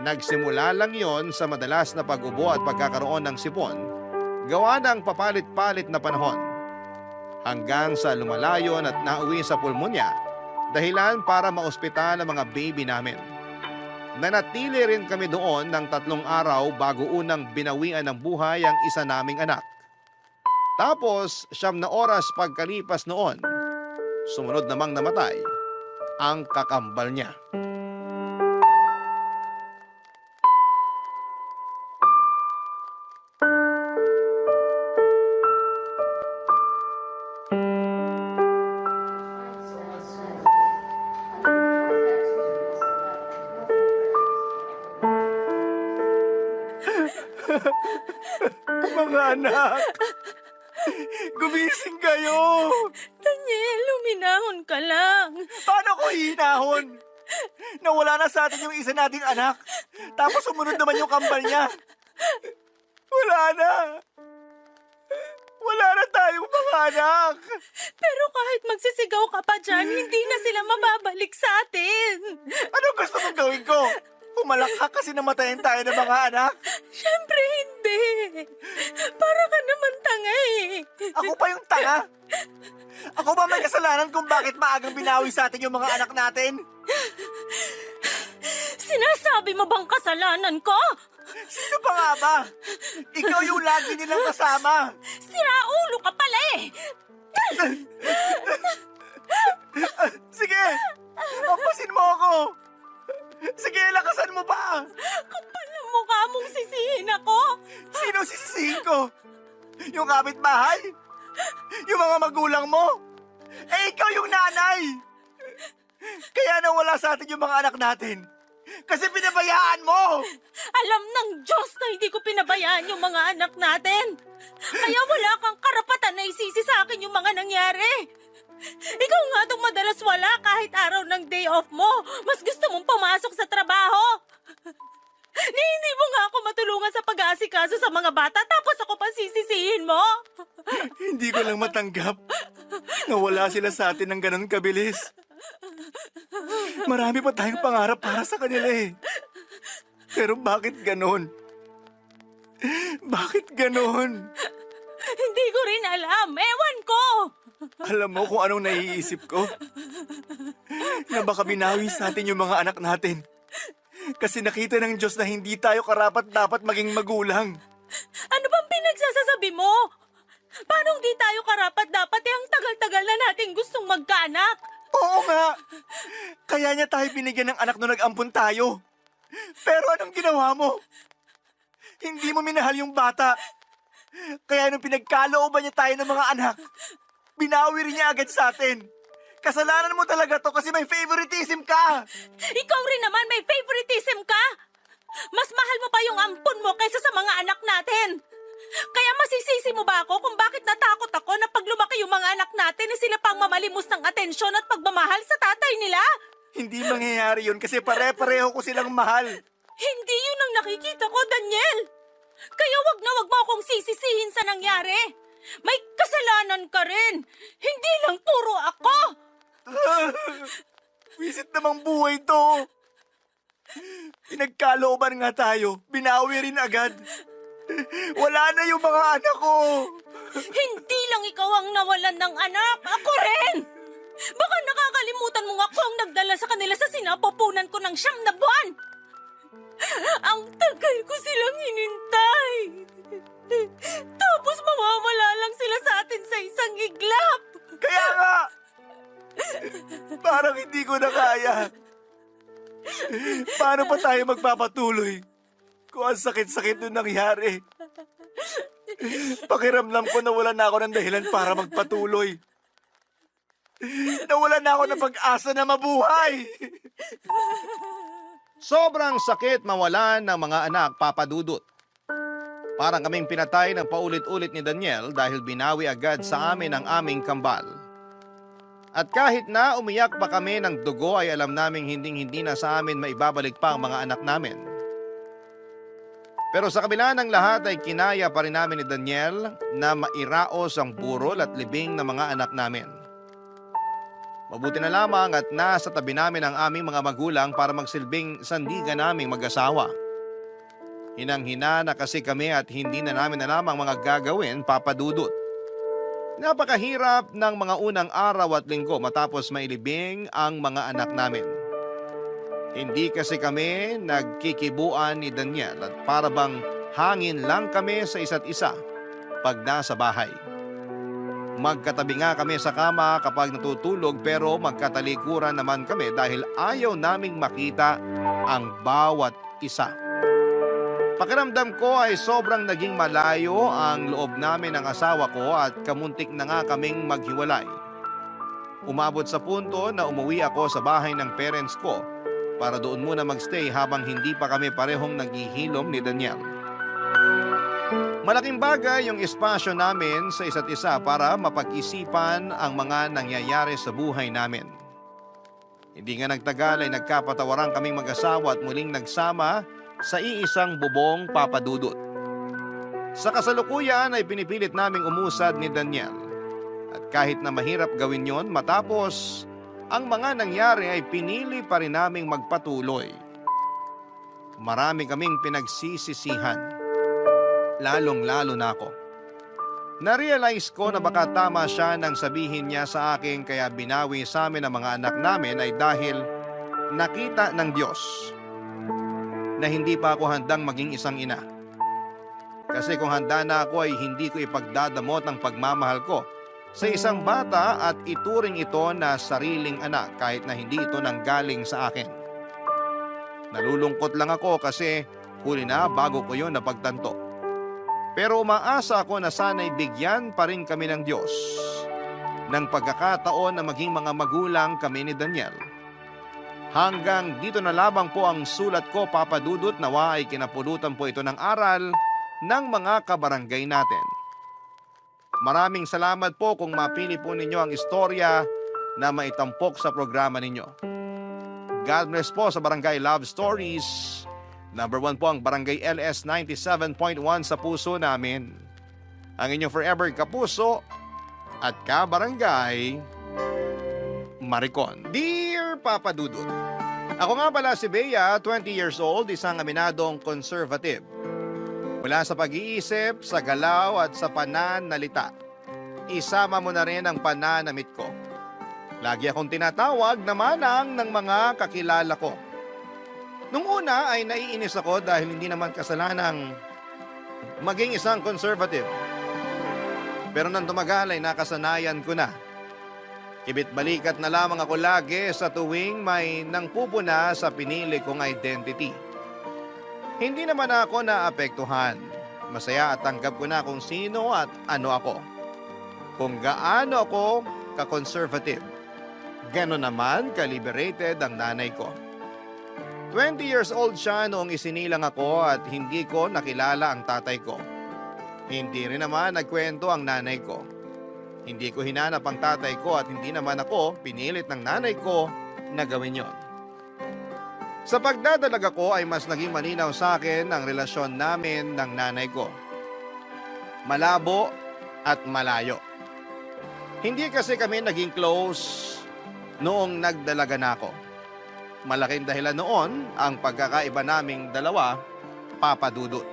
Nagsimula lang yon sa madalas na pag-ubo at pagkakaroon ng sipon, gawa ng papalit-palit na panahon. hanggang sa lumalayon at nauwi sa pulmonya, dahilan para maospital ang mga baby namin. Nanatili rin kami doon ng 3 araw bago unang binawian ng buhay ang isa naming anak. Tapos 9 oras pagkalipas noon, sumunod namang namatay ang kakambal niya. Mga anak! Gumising kayo! Daniel, luminahon ka lang. Paano ko hihinahon? Nawala na sa atin yung isa nating anak. Tapos sumunod naman yung kambal niya. Wala na. Wala na tayong mga anak. Pero kahit magsisigaw ka pa dyan, hindi na sila mababalik sa atin. Anong gusto mong gawin ko? Pumalak ka kasi namatayin tayo ng mga anak. Siyempre hindi. Para ka naman tanga eh. Ako pa yung tanga. Ako ba may kasalanan kung bakit maagang binawi sa atin yung mga anak natin? Sinasabi mo bang kasalanan ko? Sino pa nga ba? Ikaw yung lagi nilang kasama. Siraulo ka pala eh. Sige, pampasin mo ako. Sige, lakasan mo pa. Kapal na mukha mong sisihin ako. Sino sisisihin ko? Yung kapitbahay? Yung mga magulang mo? Eh, ikaw yung nanay. Kaya nawala sa atin yung mga anak natin. Kasi pinabayaan mo. Alam ng Diyos na hindi ko pinabayaan yung mga anak natin. Kaya wala kang karapatan na isisi sa akin yung mga nangyari. Ikaw nga itong madalas wala kahit araw ng day off mo. Mas gusto mong pumasok sa trabaho. Hindi mo nga ako matulungan sa pag-aasikaso sa mga bata tapos ako pa sisisihin mo. Hindi ko lang matanggap. Nawala sila sa atin ng ganun kabilis. Marami pa tayong pangarap para sa kanila eh. Pero bakit ganon? Bakit ganon? Hindi ko rin alam. Ewan ko. Alam mo kung anong naiisip ko? Na baka binawi sa atin yung mga anak natin. Kasi nakita ng Diyos na hindi tayo karapat-dapat maging magulang. Ano bang pinagsasasabi mo? Paano hindi tayo karapat-dapat ang tagal-tagal na natin gustong magkaanak? Oo nga! Kaya niya tayo binigyan ng anak nung nag-ampun tayo. Pero anong ginawa mo? Hindi mo minahal yung bata. Kaya nung pinagkalooban niya tayo ng mga anak, binawi rin niya agad sa atin. Kasalanan mo talaga to kasi may favoritism ka. Ikaw rin naman may favoritism ka. Mas mahal mo pa yung ampun mo kaysa sa mga anak natin. Kaya masisisi mo ba ako kung bakit natakot ako na pag lumaki yung mga anak natin sila pang mamalimos ng atensyon at pagmamahal sa tatay nila? Hindi mangyayari yun kasi pare-pareho ko silang mahal. Hindi yun ang nakikita ko, Daniel. Kaya wag na wag mo akong sisisihin sa nangyari. May kasalanan ka rin. Hindi lang puro ako. Visit namang buhay to. Pinagkalooban nga tayo. Binawi rin agad. Wala na yung mga anak ko. Hindi lang ikaw ang nawalan ng anak. Ako rin. Baka nakakalimutan mo nga ako ang nagdala sa kanila sa sinapupunan ko ng 9 na buwan. Ang tagal ko silang hinintay. Tapos mawawala lang sila sa atin sa isang iglap. Kaya nga. Parang hindi ko na kaya. Paano pa tayo magpapatuloy? Kung ang sakit-sakit nung nangyari. Pakiramdam ko na wala na ako ng dahilan para magpatuloy. Nawala na ako ng pag-asa na mabuhay. Sobrang sakit mawalan ng mga anak, Papa Dudut. Parang kaming pinatay ng paulit-ulit ni Daniel dahil binawi agad sa amin ang aming kambal. At kahit na umiyak pa kami ng dugo ay alam naming hinding-hindi na sa amin maibabalik pa ang mga anak namin. Pero sa kabila ng lahat ay kinaya pa rin namin ni Daniel na mairaos ang burol at libing ng mga anak namin. Mabuti na lamang at nasa tabi namin ang aming mga magulang para magsilbing sandigan naming mag-asawa. Hinang-hina na kasi kami at hindi na namin alam ang mga gagawin, Papa Dudut. Napakahirap ng mga unang araw at linggo matapos mailibing ang mga anak namin. Hindi kasi kami nagkikibuan ni Daniel at para bang hangin lang kami sa isa't isa pag nasa bahay. Magkatabi nga kami sa kama kapag natutulog pero magkatalikuran naman kami dahil ayaw naming makita ang bawat isa. Pakiramdam ko ay sobrang naging malayo ang loob namin ng asawa ko at kamuntik na nga kaming maghiwalay. Umabot sa punto na umuwi ako sa bahay ng parents ko para doon muna magstay habang hindi pa kami parehong naghihilom ni Daniel. Malaking bagay yung espasyo namin sa isa't isa para mapag-isipan ang mga nangyayari sa buhay namin. Hindi nga nagtagal ay nagkapatawaran kaming mag-asawa at muling nagsama sa iisang bubong papadudot. Sa kasalukuyan ay pinipilit naming umusad ni Daniel. At kahit na mahirap gawin yon matapos ang mga nangyari ay pinili pa rin naming magpatuloy. Marami kaming pinagsisisihan. Lalong-lalo na ako. Na-realize ko na baka tama siya nang sabihin niya sa akin kaya binawi sa amin ang mga anak namin ay dahil nakita ng Diyos na hindi pa ako handang maging isang ina. Kasi kung handa na ako ay hindi ko ipagdadamot ang pagmamahal ko sa isang bata at ituring ito na sariling anak kahit na hindi ito nanggaling sa akin. Nalulungkot lang ako kasi huli na bago ko yon napagtanto. Pero umaasa ako na sana'y bigyan pa rin kami ng Diyos ng pagkakataon na maging mga magulang kami ni Daniel. Hanggang dito na lamang po ang sulat ko, Papa Dudut, nawa ay kinapulutan po ito ng aral ng mga kabarangay natin. Maraming salamat po kung mapili po ninyo ang istorya na maitampok sa programa ninyo. God bless po sa Barangay Love Stories. Number 1 po ang Barangay LS 97.1 sa puso namin. Ang inyong forever kapuso at kabarangay, Maricon. Dear Papa Dudut, ako nga pala si Bea, 20 years old, isang aminadong conservative. Mula sa pag-iisip, sa galaw at sa pananalita, isama mo na rin ang pananamit ko. Lagi akong tinatawag na manang ng mga kakilala ko. Nung una ay naiinis ako dahil hindi naman kasalanang maging isang conservative. Pero nang tumagal ay nakasanayan ko na. Ibit-balikat na lamang ako lagi sa tuwing may nangpupuna sa pinili kong identity. Hindi naman ako naapektuhan. Masaya at tanggap ko na kung sino at ano ako. Kung gaano ako ka-conservative. Gano'n naman ka-liberated ang nanay ko. 20 years old siya noong isinilang ako at hindi ko nakilala ang tatay ko. Hindi rin naman nagkwento ang nanay ko. Hindi ko hinanap ang tatay ko at hindi naman ako pinilit ng nanay ko na gawin yon. Sa pagdadalaga ko ay mas naging malinaw sa akin ang relasyon namin ng nanay ko. Malabo at malayo. Hindi kasi kami naging close noong nagdalaga na ako. Malaking dahilan noon ang pagkakaiba naming dalawa, Papa Dudut.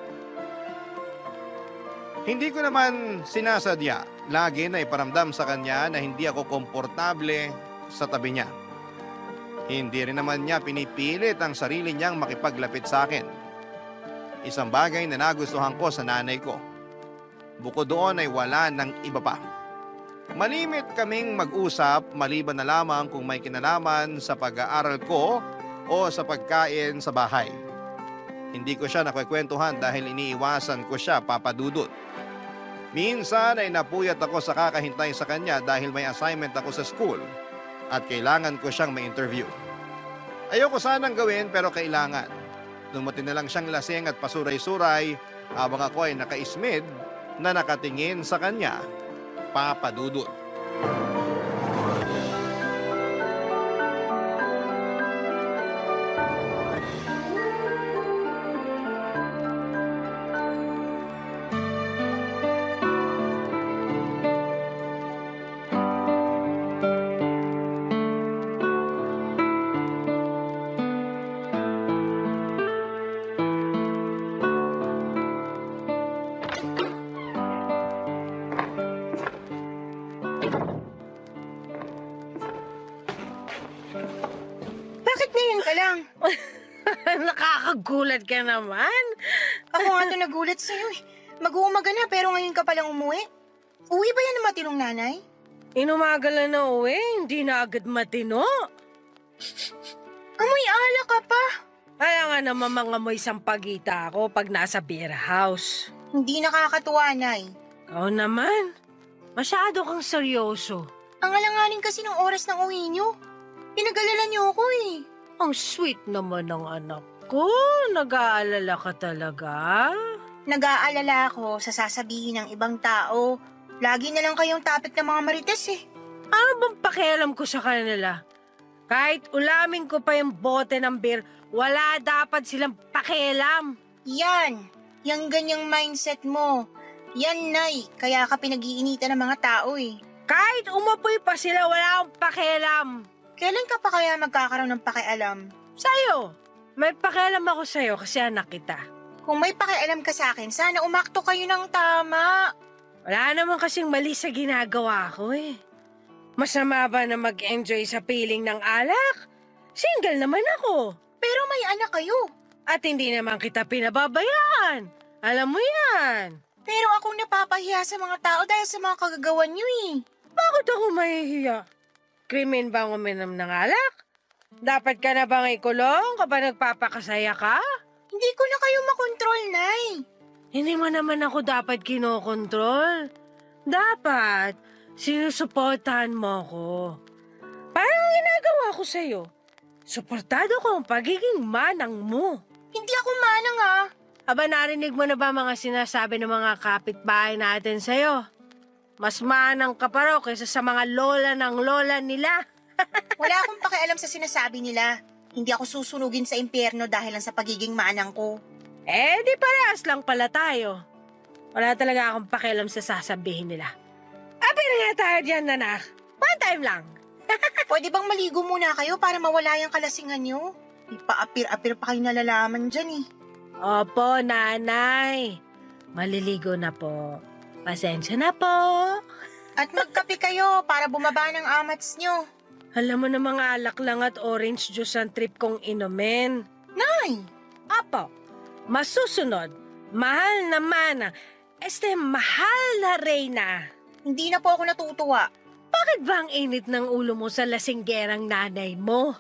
Hindi ko naman sinasadya, lagi na iparamdam sa kanya na hindi ako komportable sa tabi niya. Hindi rin naman niya pinipilit ang sarili niyang makipaglapit sa akin. Isang bagay na nagustuhan ko sa nanay ko. Bukod doon ay wala ng iba pa. Malimit kaming mag-usap maliban na lamang kung may kinalaman sa pag-aaral ko o sa pagkain sa bahay. Hindi ko siya nakikwentuhan dahil iniiwasan ko siya, Papa Dudut. Minsan ay napuyat ako sa kakahintay sa kanya dahil may assignment ako sa school at kailangan ko siyang ma-interview. Ayoko sanang gawin pero kailangan. Lumati na lang siyang lasing at pasuray-suray habang ako ay nakaismid na nakatingin sa kanya, Papa Dudut. Teka lang. Nakakagulat ka naman. Ako nga ito nagulat sa'yo eh. Mag-uumaga na pero ngayon ka palang umuwi. Uwi ba yan ng matinong nanay? Inumagal na uwi, hindi na agad matino. Amoy ala ka pa. Kaya nga naman mga mo'y sampagita ako pag nasa beer house. Hindi nakakatuwa, Nay. Ikaw naman, masyado kang seryoso. Ang alanganin kasi ng oras ng uwi niyo. Pinag-alala niyo ako eh. Ang sweet naman ng anak ko. Nag-aalala ka talaga. Nag-aalala ako sa sasabihin ng ibang tao. Lagi na lang kayong topic ng mga marites eh. Ano bang pakialam ko sa kanila? Kahit ulamin ko pa yung bote ng beer, wala dapat silang pakialam. Yan. Yang ganyang mindset mo. Yan, Nay. Kaya ka pinag-iinitan ng mga tao eh. Kahit umapoy pa sila, wala akong pakialam. Kailan ka pa kaya magkakaroon ng pakialam? Sa'yo, may pakialam ako sa'yo kasi anak kita. Kung may pakialam ka sa akin, sana umakto kayo ng tama. Wala naman kasing mali sa ginagawa ko eh. Masama ba na mag-enjoy sa piling ng alak? Single naman ako. Pero may anak kayo. At hindi naman kita pinababayaan. Alam mo yan. Pero akong napapahiya sa mga tao dahil sa mga kagagawan niyo eh. Bakit ako mahihiya? Krimen ba ang uminom ng alak? Dapat ka na bang ikulong kapag nagpapakasaya ka? Hindi ko na kayo makontrol, Nay. Hindi mo naman ako dapat kinokontrol. Dapat, sinusuportahan mo ko. Parang ginagawa ko sa'yo. Suportado ko ang pagiging manang mo. Hindi ako manang ah. Aba, narinig mo na ba mga sinasabi ng mga kapitbahay natin sa'yo? Mas manang ka pa raw kaysa sa mga lola ng lola nila. Wala akong pakialam sa sinasabi nila. Hindi ako susunugin sa impyerno dahil lang sa pagiging manang ko. Eh, di parehas lang pala tayo. Wala talaga akong pakialam sa sasabihin nila. Apir nga tayo diyan, nanak. One time lang. Pwede bang maligo muna kayo para mawala yung kalasingan nyo? Ipaapir-apir pa kayo nalalaman dyan eh. Opo, nanay. Maliligo na po. Pasensya na po. At magkape kayo para bumaba ng amats nyo. Alam mo na mga alak lang at orange juice ang trip kong inumin. Nay! Apo, masusunod. Mahal na mana. Mahal na Reyna. Hindi na po ako natutuwa. Bakit ba ang init ng ulo mo sa lasinggerang nanay mo?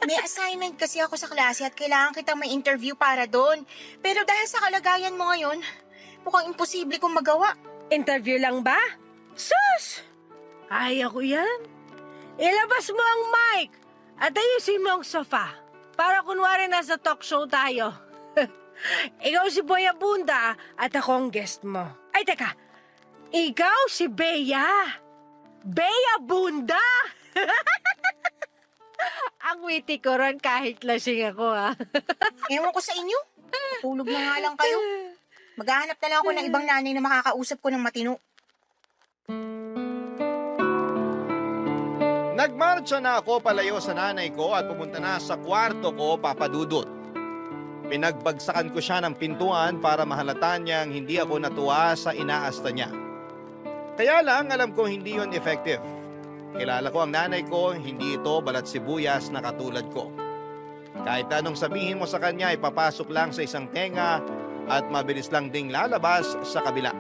May assignment kasi ako sa klase at kailangan kitang may interview para doon. Pero dahil sa kalagayan mo ngayon, mukhang imposible kong magawa. Interview lang ba? Sus! Kaya ko yan. Ilabas mo ang mic at ayusin mo ang sofa para kunwari nasa talk show tayo. Ikaw si Boy Abunda at ako ang guest mo. Ay, teka. Ikaw si Bea. Bea Bunda! Ang witty ko ron kahit lasing ako, ha? Ewan ko sa inyo. Tulog na nga lang kayo. Maghahanap na lang ako ng ibang nanay na makakausap ko ng matino. Nagmarcha na ako palayo sa nanay ko at pumunta na sa kwarto ko, Papa Dudut. Pinagbagsakan ko siya ng pintuan para mahalata niyang hindi ako natuwa sa inaasta niya. Kaya lang alam ko hindi yon effective. Kilala ko ang nanay ko, hindi ito balat sibuyas na katulad ko. Kahit anong sabihin mo sa kanya, ipapasok lang sa isang tenga at mabilis lang ding lalabas sa kabila.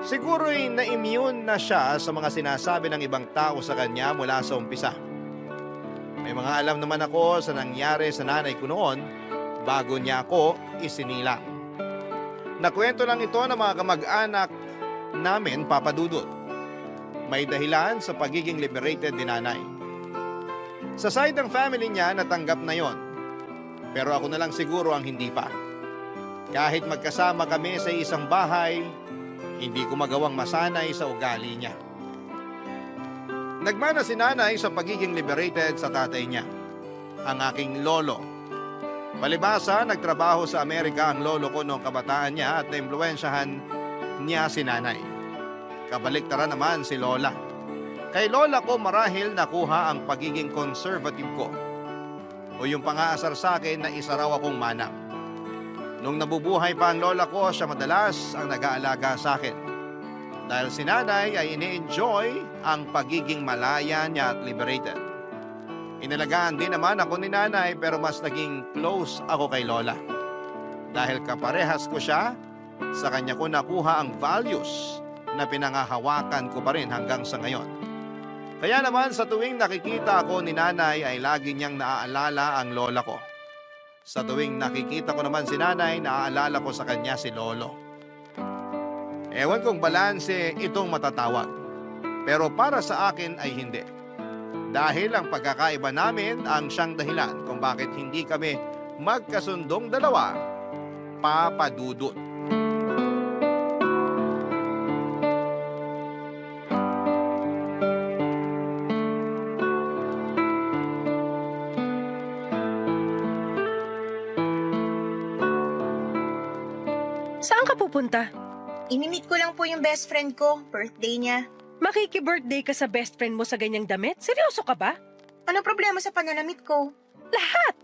Siguro'y na-immune na siya sa mga sinasabi ng ibang tao sa kanya mula sa umpisa. May mga alam naman ako sa nangyari sa nanay ko noon bago niya ako isinilang. Nakwento lang ito ng mga kamag-anak namin, Papa Dudut. May dahilan sa pagiging liberated ni nanay. Sa side ng family niya, natanggap na yon. Pero ako na lang siguro ang hindi pa. Kahit magkasama kami sa isang bahay, hindi ko magawang masanay sa ugali niya. Nagmana si nanay sa pagiging liberated sa tatay niya, ang aking lolo. Palibasa, nagtrabaho sa Amerika ang lolo ko noong kabataan niya at naimpluwensyahan niya si nanay. Kabaliktaran naman si lola. Kay lola ko marahil nakuha ang pagiging conservative ko o yung pang-aasar sa akin na isa raw akong manang. Nung nabubuhay pa ang lola ko, siya madalas ang nag-aalaga sa akin. Dahil si nanay ay ini-enjoy ang pagiging malaya niya at liberated. Inalagaan din naman ako ni nanay pero mas naging close ako kay lola. Dahil kaparehas ko siya, sa kanya ko nakuha ang values na pinangahawakan ko pa rin hanggang sa ngayon. Kaya naman sa tuwing nakikita ako ni nanay ay lagi niyang naaalala ang lola ko. Sa tuwing nakikita ko naman si nanay, naaalala ko sa kanya si lolo. Ewan kong balanse itong matatawag. Pero para sa akin ay hindi. Dahil ang pagkakaiba namin ang siyang dahilan kung bakit hindi kami magkasundong dalawa, Papa Dudut. Saan ka pupunta? Inimit ko lang po yung best friend ko, birthday niya. Makiki-birthday ka sa best friend mo sa ganyang damit? Seryoso ka ba? Ano problema sa pananamit ko? Lahat!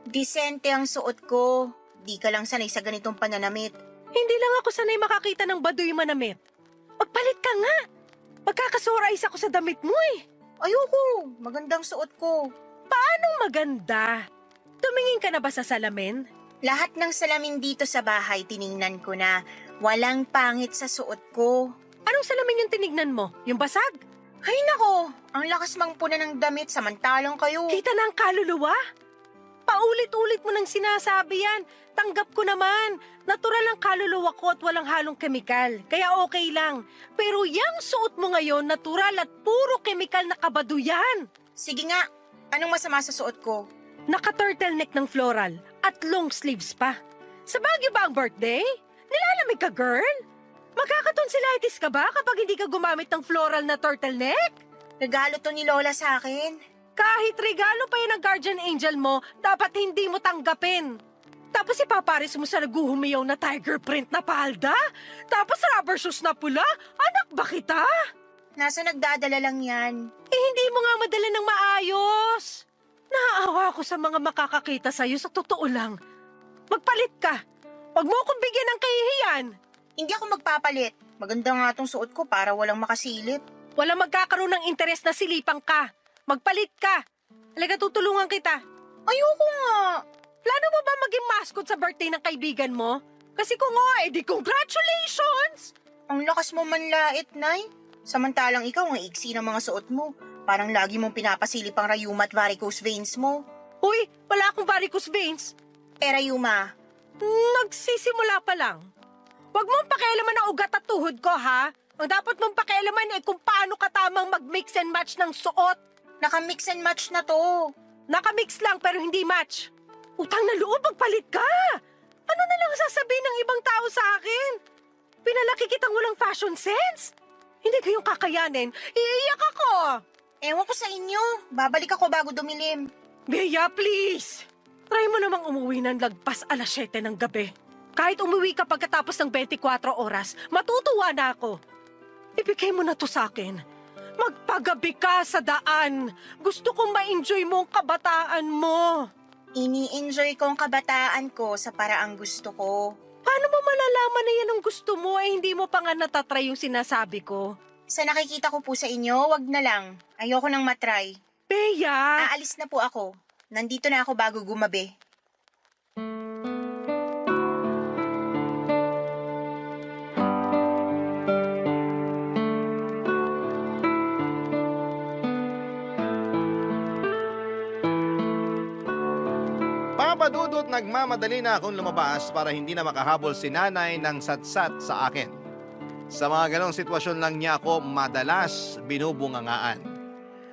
Disente ang suot ko. Di ka lang sanay sa ganitong pananamit. Hindi lang ako sanay makakita ng baduy manamit. Magpalit ka nga! Magkakasurais ako sa damit mo eh. Ayoko, magandang suot ko. Anong maganda? Tumingin ka na ba sa salamin? Lahat ng salamin dito sa bahay tiningnan ko na. Walang pangit sa suot ko. Anong salamin yung tinignan mo? Yung basag? Ay nako, ang lakas mang puna ng damit samantalang kayo. Kita na ang kaluluwa? Paulit-ulit mo nang sinasabi yan. Tanggap ko naman. Natural ang kaluluwa ko at walang halong kemikal. Kaya okay lang. Pero yung suot mo ngayon, natural at puro kemikal na kabaduyan. Sige nga, anong masama sa suot ko? Naka-turtleneck ng floral at long sleeves pa. Sa Baguio ba ang birthday? Nilalamig ka, girl? Magkakatonsillitis ka ba kapag hindi ka gumamit ng floral na turtleneck? Regalo to ni Lola sa akin. Kahit regalo pa yun ng guardian angel mo, dapat hindi mo tanggapin. Tapos ipaparis mo sa naguhumiyaw na tiger print na palda? Tapos rubber shoes na pula? Anak ba kita? Nasa nagdadala lang yan. Hindi mo nga madala ng maayos. Naaawa ako sa mga makakakita sa'yo sa totoo lang. Magpalit ka. Huwag mo akong bigyan ng kahihiyan. Hindi ako magpapalit. Maganda nga tong suot ko para walang makasilip. Walang magkakaroon ng interes na silipang ka. Magpalit ka. Halika, tutulungan kita. Ayoko nga. Plano mo ba maging mascot sa birthday ng kaibigan mo? Kasi kung oo, edi congratulations! Ang lakas mo manlait, Nay. Samantalang ikaw ang iksi ng mga suot mo. Parang lagi mong pinapasilip ang rayuma at varicose veins mo. Uy, wala akong varicose veins. Rayuma, Nagsisimula pa lang. Huwag mong pakialaman ang ugat at tuhod ko, ha? Ang dapat mong pakialaman ay kung paano ka tamang mag-mix and match ng suot. naka-mix and match na to. Nakamix lang pero hindi match. Utang na loob, magpalit ka! Ano na lang sasabihin ng ibang tao sa akin? Pinalaki kitang walang fashion sense? Hindi ko yung kakayanin. Iiyak ako! Ewan ko sa inyo. Babalik ako bago dumilim. Bea, please! Try mo namang umuwi ng lagpas alas 7 ng gabi. Kahit umuwi ka pagkatapos ng 24 oras, matutuwa na ako. Ibigay mo na to sa akin. Magpagabi ka sa daan. Gusto kong ma-enjoy mo ang kabataan mo. Ini-enjoy ko ang kabataan ko sa paraang gusto ko. Paano mo malalaman na yan ang gusto mo eh hindi mo pa nga natatry yung sinasabi ko? Sa nakikita ko po sa inyo, wag na lang. Ayoko nang matry. Bea! Aalis na po ako. Nandito na ako bago gumabi. Papa Dudut, nagmamadali na akong lumabas para hindi na makahabol si nanay ng satsat sa akin. Sa mga ganong sitwasyon lang niya ako madalas binubungangaan.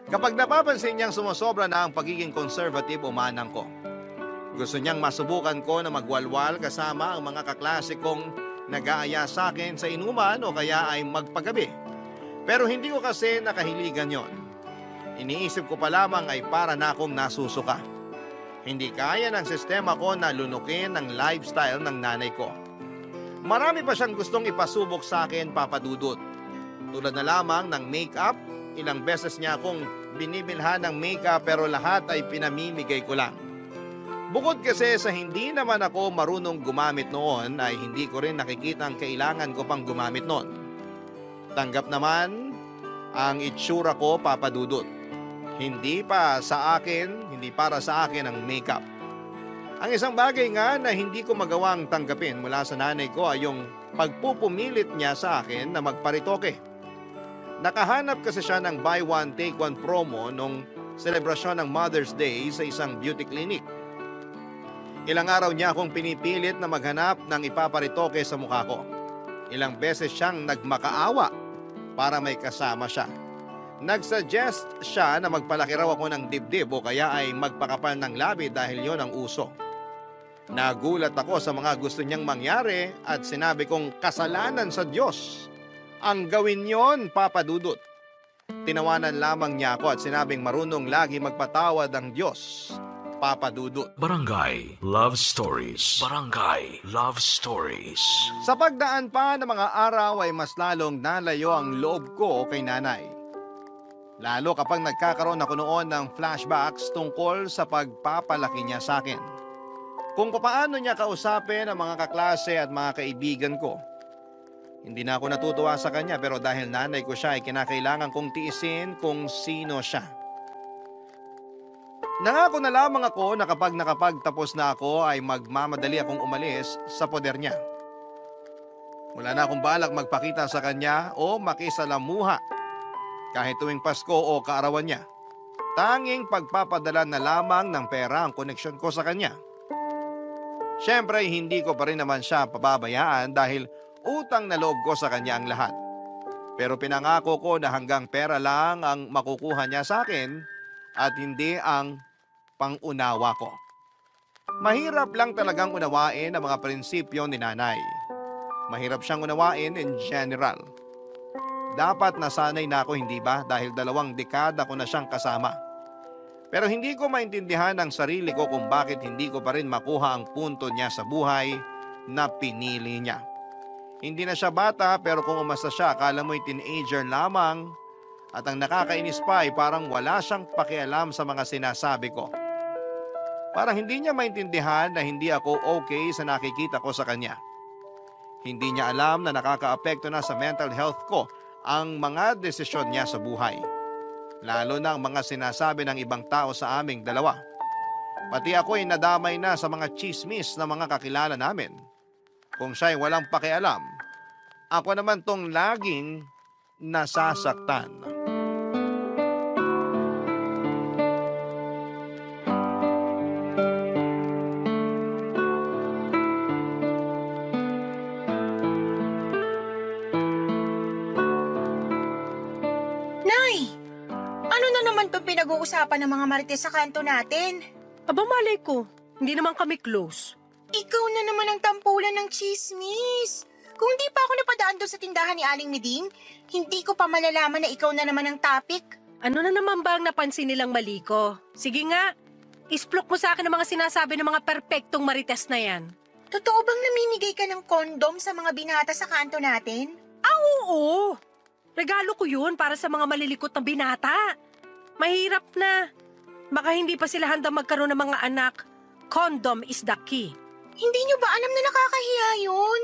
Kapag napapansin niyang sumusobra na ang pagiging conservative o manang ko. Gusto niyang masubukan ko na magwalwal kasama ang mga kaklase kong nag-aaya sa akin sa inuman o kaya ay magpagabi. Pero hindi ko kasi nakahiligan yon. Iniisip ko pa lamang ay para na akong nasusuka. Hindi kaya ng sistema ko na lunukin ang lifestyle ng nanay ko. Marami pa siyang gustong ipasubok sa akin, Papa Dudut. Tulad na lamang ng make-up, ilang beses niya akong binibilhan ng make-up pero lahat ay pinamimigay ko lang. Bukod kasi sa hindi naman ako marunong gumamit noon ay hindi ko rin nakikita ang kailangan ko pang gumamit noon. Tanggap naman ang itsura ko, Papa Dudut. Hindi para sa akin ang makeup. Ang isang bagay nga na hindi ko magawang tanggapin mula sa nanay ko ay yung pagpupumilit niya sa akin na magparitoke. Nakahanap kasi siya ng buy one take one promo nung selebrasyon ng Mother's Day sa isang beauty clinic. Ilang araw niya akong pinipilit na maghanap ng ipaparitoke sa mukha ko. Ilang beses siyang nagmakaawa para may kasama siya. Nagsuggest siya na magpalaki raw ako ng dibdib o kaya ay magpakapal ng labi dahil yon ang uso. Nagulat ako sa mga gusto niyang mangyari at sinabi kong kasalanan sa Diyos ang gawin yon, Papa Dudut. Tinawanan lamang niya ako at sinabing marunong lagi magpatawad ang Diyos, Papa Dudut. Barangay Love Stories. Barangay Love Stories. Sa pagdaan pa ng mga araw ay mas lalong nalayo ang loob ko kay nanay. Lalo kapag nagkakaroon ako noon ng flashbacks tungkol sa pagpapalaki niya sa akin. Kung paano niya kausapin ang mga kaklase at mga kaibigan ko. Hindi na ako natutuwa sa kanya pero dahil nanay ko siya ay kinakailangan kong tiisin kung sino siya. Nangako na lamang ako na kapag nakapagtapos na ako ay magmamadali akong umalis sa poder niya. Wala na akong balak magpakita sa kanya o makisalamuha kahit tuwing Pasko o kaarawan niya. Tanging pagpapadala na lamang ng pera ang koneksyon ko sa kanya. Siyempre, hindi ko pa rin naman siya pababayaan dahil utang na loob ko sa kanya ang lahat. Pero pinangako ko na hanggang pera lang ang makukuha niya sa akin at hindi ang pangunawa ko. Mahirap lang talagang unawain ang mga prinsipyo ni nanay. Mahirap siyang unawain in general. Dapat nasanay na ako, hindi ba? Dahil 2 dekada ko na siyang kasama. Pero hindi ko maintindihan ang sarili ko kung bakit hindi ko pa rin makuha ang punto niya sa buhay na pinili niya. Hindi na siya bata pero kung umasa siya, akala mo'y teenager lamang at ang nakakainis pa ay parang wala siyang pakialam sa mga sinasabi ko. Parang hindi niya maintindihan na hindi ako okay sa nakikita ko sa kanya. Hindi niya alam na nakakaapekto na sa mental health ko ang mga desisyon niya sa buhay. Lalo na ang mga sinasabi ng ibang tao sa aming dalawa. Pati ako ay nadamay na sa mga chismis na mga kakilala namin. Kung siya'y walang pakialam, ako naman tong laging nasasaktan. Pinag-uusapan ng mga marites sa kanto natin. Aba malay ko, hindi naman kami close. Ikaw na naman ang tampulan ng chismis. Kung di pa ako napadaan doon sa tindahan ni Aling Miding, hindi ko pa malalaman na ikaw na naman ang topic. Ano na naman ba ang napansin nilang mali ko? Sige nga, isplok mo sa akin ang mga sinasabi ng mga perpektong marites na yan. Totoo bang namimigay ka ng kondom sa mga binata sa kanto natin? Oo! Regalo ko yun para sa mga malilikot na binata. Mahirap na. Baka hindi pa sila handang magkaroon ng mga anak. Condom is the key. Hindi nyo ba alam na nakakahiya yun?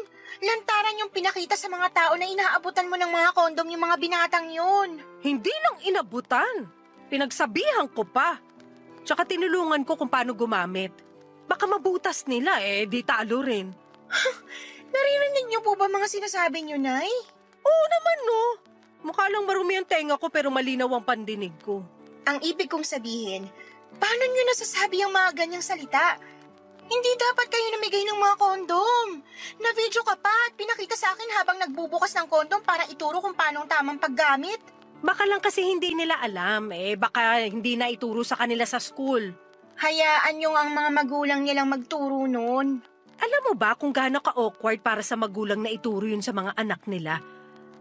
Lantaran yung pinakita sa mga tao na inaabutan mo ng mga kondom yung mga binatang yun. Hindi lang inabutan. Pinagsabihan ko pa. Tsaka tinulungan ko kung paano gumamit. Baka mabutas nila di talo rin. Naririnig nyo po ba mga sinasabi nyo, Nay? Oo naman no. Mukha lang marumi ang tenga ko pero malinaw ang pandinig ko. Ang ibig kong sabihin, paano nyo nasasabi ang mga ganyang salita? Hindi dapat kayo namigay ng mga kondom. Na-video ka pa at pinakita sa akin habang nagbubukas ng kondom para ituro kung paano ang tamang paggamit. Baka lang kasi hindi nila alam baka hindi na ituro sa kanila sa school. Hayaan nyo ang mga magulang nilang magturo nun. Alam mo ba kung gaano ka-awkward para sa magulang na ituro yun sa mga anak nila?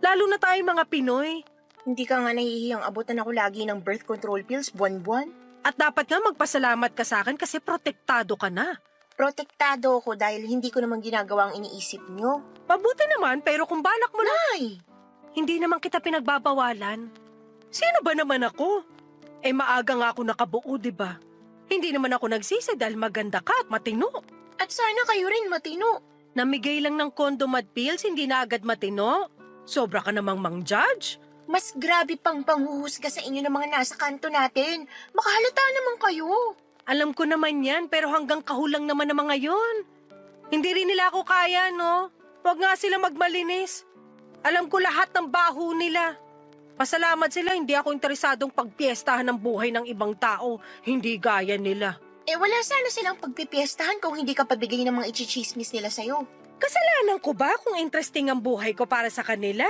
Lalo na tayong mga Pinoy. Hindi ka nga nahihiyang abutan ako lagi ng birth control pills buwan-buwan. At dapat nga magpasalamat ka sa akin kasi protektado ka na. Protektado ako dahil hindi ko naman ginagawa ang iniisip nyo. Mabuti naman pero kung balak mo na... Nay! Hindi naman kita pinagbabawalan. Sino ba naman ako? Maaga nga ako nakabuo, diba? Hindi naman ako nagsisi dahil maganda ka at matino. At sana kayo rin matino. Namigay lang ng condom at pills, hindi na agad matino. Sobra ka namang mang-judge. Mas grabe pang panghuhusga sa inyo ng mga nasa kanto natin. Makahalata naman kayo. Alam ko naman yan, pero hanggang kahulang naman ng mga yon. Hindi rin nila ako kaya, no? Huwag nga sila magmalinis. Alam ko lahat ng baho nila. Pasalamat sila, hindi ako interesadong pagpiestahan ng buhay ng ibang tao. Hindi gaya nila. Wala sana silang pagpipiestahan kung hindi ka pabigay ng mga ichichismis nila sa'yo. Kasalanan ko ba kung interesting ang buhay ko para sa kanila?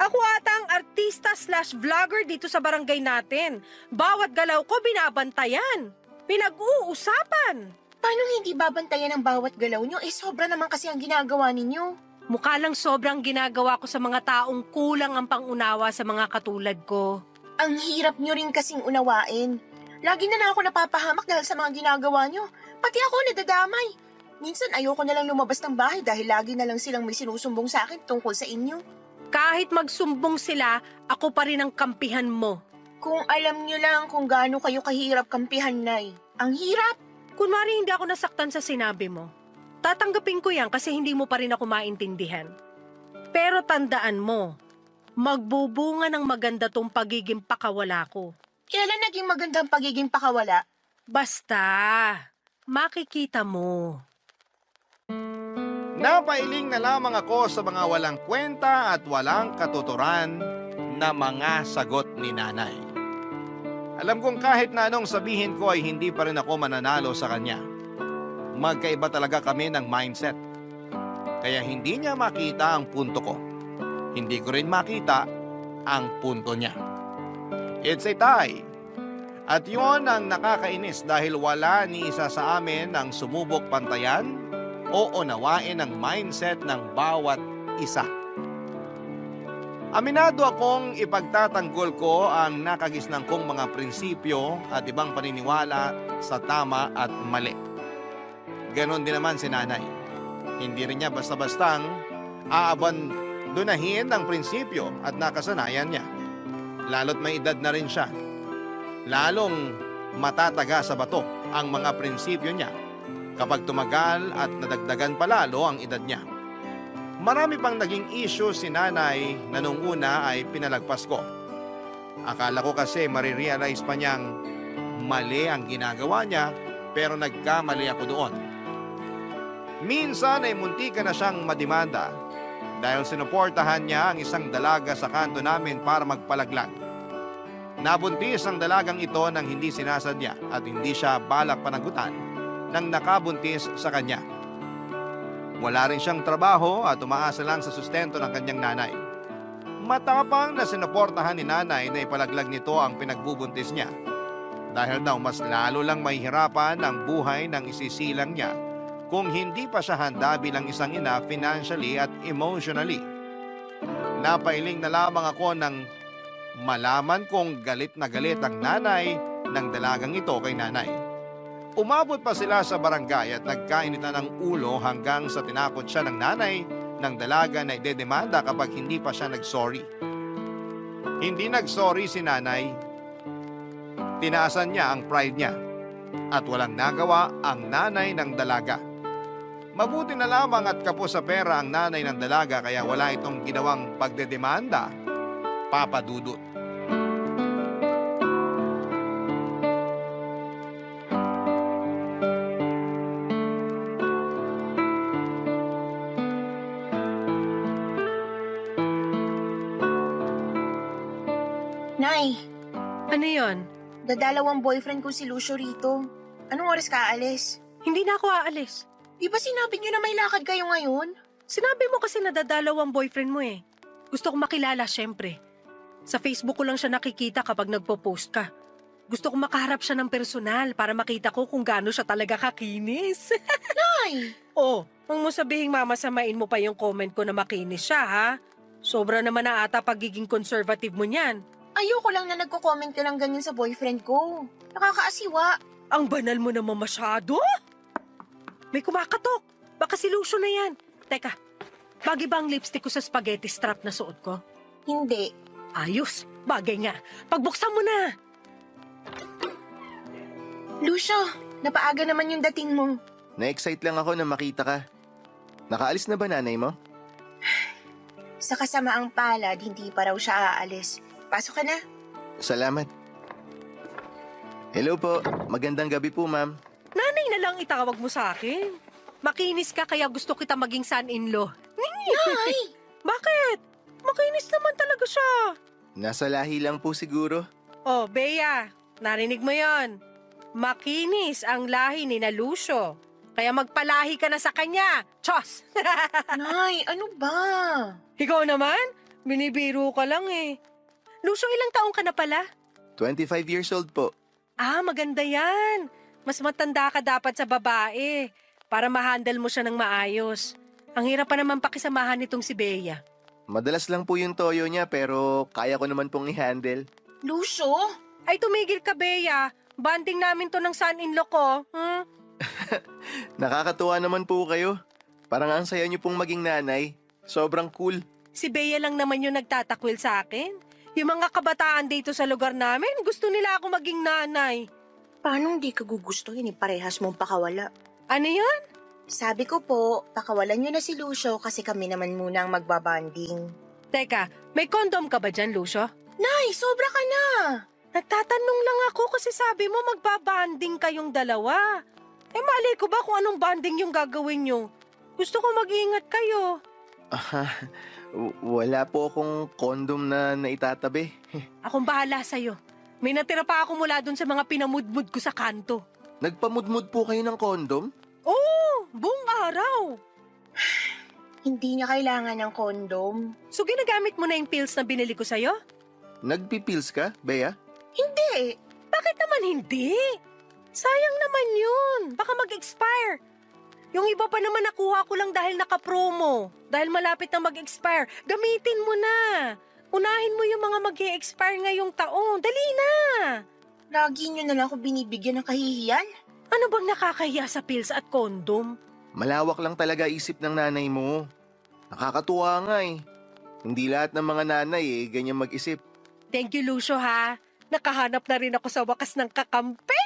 Ako ata ang artista/vlogger dito sa barangay natin. Bawat galaw ko binabantayan. Pinag-uusapan. Paano hindi babantayan ang bawat galaw nyo? Sobra naman kasi ang ginagawa ninyo. Mukha lang sobrang ginagawa ko sa mga taong kulang ang pangunawa sa mga katulad ko. Ang hirap nyo rin kasing unawain. Lagi na ako napapahamak dahil sa mga ginagawa nyo. Pati ako nadadamay. Minsan ayoko na lang lumabas ng bahay dahil lagi na lang silang may sinusumbong sa akin tungkol sa inyo. Kahit magsumbong sila, ako pa rin ang kampihan mo. Kung alam nyo lang kung gaano kayo kahirap kampihan, Nay. Ang hirap! Kunwari hindi ako nasaktan sa sinabi mo. Tatanggapin ko yan kasi hindi mo pa rin ako maintindihan. Pero tandaan mo, magbubunga ng maganda tong pagiging pakawala ko. Kailan naging magandang pagiging pakawala? Basta, makikita mo. Napailing na lamang ako sa mga walang kwenta at walang katuturan na mga sagot ni nanay. Alam kong kahit na anong sabihin ko ay hindi pa rin ako mananalo sa kanya. Magkaiba talaga kami ng mindset. Kaya hindi niya makita ang punto ko. Hindi ko rin makita ang punto niya. It's a tie. At yun ang nakakainis dahil wala ni isa sa amin ang sumubok pantayan o unawain ang mindset ng bawat isa. Aminado akong ipagtatanggol ko ang nakagisnang kong mga prinsipyo at ibang paniniwala sa tama at mali. Ganon din naman si nanay. Hindi rin niya basta-bastang aabandonahin ang prinsipyo at nakasanayan niya. Lalo't may edad na rin siya. Lalong matataga sa bato ang mga prinsipyo niya kapag tumagal at nadagdagan palalo ang edad niya. Marami pang naging issue si nanay na nung una ay pinalagpas ko. Akala ko kasi marirealize pa niyang mali ang ginagawa niya pero nagkamali ako doon. Minsan ay muntika na siyang madimanda dahil sinuportahan niya ang isang dalaga sa kanto namin para magpalaglag. Nabuntis ang dalagang ito nang hindi sinasadya at hindi siya balak panagutan nang nakabuntis sa kanya. Wala rin siyang trabaho at umaasa lang sa sustento ng kanyang nanay. Matapang na sinuportahan ni nanay na ipalaglag nito ang pinagbubuntis niya. Dahil daw mas lalo lang mahihirapan ang buhay ng isisilang niya kung hindi pa siya handa bilang isang ina financially at emotionally. Napailing na lamang ako nang malaman kong galit na galit ang nanay ng dalagang ito kay nanay. Umabot pa sila sa barangay at nagkainitan ng ulo hanggang sa tinakot siya ng nanay ng dalaga na idedemanda kapag hindi pa siya nagsorry. Hindi nagsorry si nanay. Tinaasan niya ang pride niya at walang nagawa ang nanay ng dalaga. Mabuti na lamang at kapos sa pera ang nanay ng dalaga kaya wala itong ginawang pagdedemanda, Papa Dudut. Nay, Ano yon? dadalawang boyfriend ko si Lucio rito. Anong oras ka aalis? Hindi na ako aalis. Di ba sinabi niyo na may lakad kayo ngayon? Sinabi mo kasi nadadalaw ang boyfriend mo eh. Gusto kong makilala syempre. Sa Facebook ko lang siya nakikita kapag nagpo-post ka. Gusto kong makaharap siya ng personal para makita ko kung gaano siya talaga kakinis. Nay! Oh, huwag mo sabihing mamasamain mo pa yung comment ko na makinis siya ha. Sobra naman na ata pagiging conservative mo niyan. Ayoko lang na nagko-comment ka ng ganyan sa boyfriend ko. Nakakaasiwa. Ang banal mo naman masyado. May kumakatok. Baka si Lucio na yan. Teka, bagay ba ang lipstick ko sa spaghetti strap na suot ko? Hindi. Ayos, bagay nga. Pagbuksan mo na. Lucio, napaaga naman yung dating mo. Sa kasamaang palad, hindi pa raw siya aalis. Pasok ka na. Salamat. Hello po. Magandang gabi po, ma'am. Nanay na lang itawag mo sa akin. Makinis ka kaya gusto kita maging son-in-law. Nay! Bakit? Makinis naman talaga siya. Nasa lahi lang po siguro. Oh, Bea, narinig mo yon. Makinis ang lahi ni na Lucio. Kaya magpalahi ka na sa kanya. Chos! Nay, ano ba? Ikaw naman? Binibiro ka lang eh. Lucio, ilang taong ka na pala? 25 years old po. Ah, maganda yan. Mas matanda ka dapat sa babae para ma-handle mo siya ng maayos. Ang hirap pa naman pakisamahan nitong si Bea. Madalas lang po yung toyo niya pero kaya ko naman pong i-handle. Lucio? Ay, tumigil ka, Bea. Banding namin to ng son-in-law ko. Nakakatuwa naman po kayo. Parang ang saya niyo pong maging nanay. Sobrang cool. Si Bea lang naman yung nagtatakwil sa akin. Yung mga kabataan dito sa lugar namin, gusto nila ako maging nanay. Paano hindi ka gugustuhin parehas mong pakawala? Ano yun? Sabi ko po, pakawalan niyo na si Lucio kasi kami naman muna ang magbabanding. Teka, may kondom ka ba dyan, Lucio? Nay, sobra ka na! Nagtatanong lang ako kasi sabi mo magbabanding kayong dalawa. Eh mali ko ba kung anong banding yung gagawin nyo? Gusto ko mag-iingat kayo. Wala po akong condom na naitatabi. Akong bahala sa'yo. May natira pa ako mula dun sa mga pinamudmud ko sa kanto. Nagpamudmud po kayo ng condom? Oo, buong araw. Hindi niya kailangan ng kondom. So ginagamit mo na yung pills na binili ko sa'yo? Nagpipills ka, Bea? Hindi! Bakit naman hindi? Sayang naman yun. Baka mag-expire. Yung iba pa naman nakuha ko lang dahil naka-promo. Dahil malapit na mag-expire. Gamitin mo na. Unahin mo yung mga mag-e-expire ngayong taon. Dali na. Lagi niyo na lang ako binibigyan ng kahihiyan. Ano bang nakakahiya sa pills at kondom? Malawak lang talaga isip ng nanay mo. Nakakatuwa nga eh. Hindi lahat ng mga nanay ganyan mag-isip. Thank you, Lucio, ha? Nakahanap na rin ako sa wakas ng kakampi.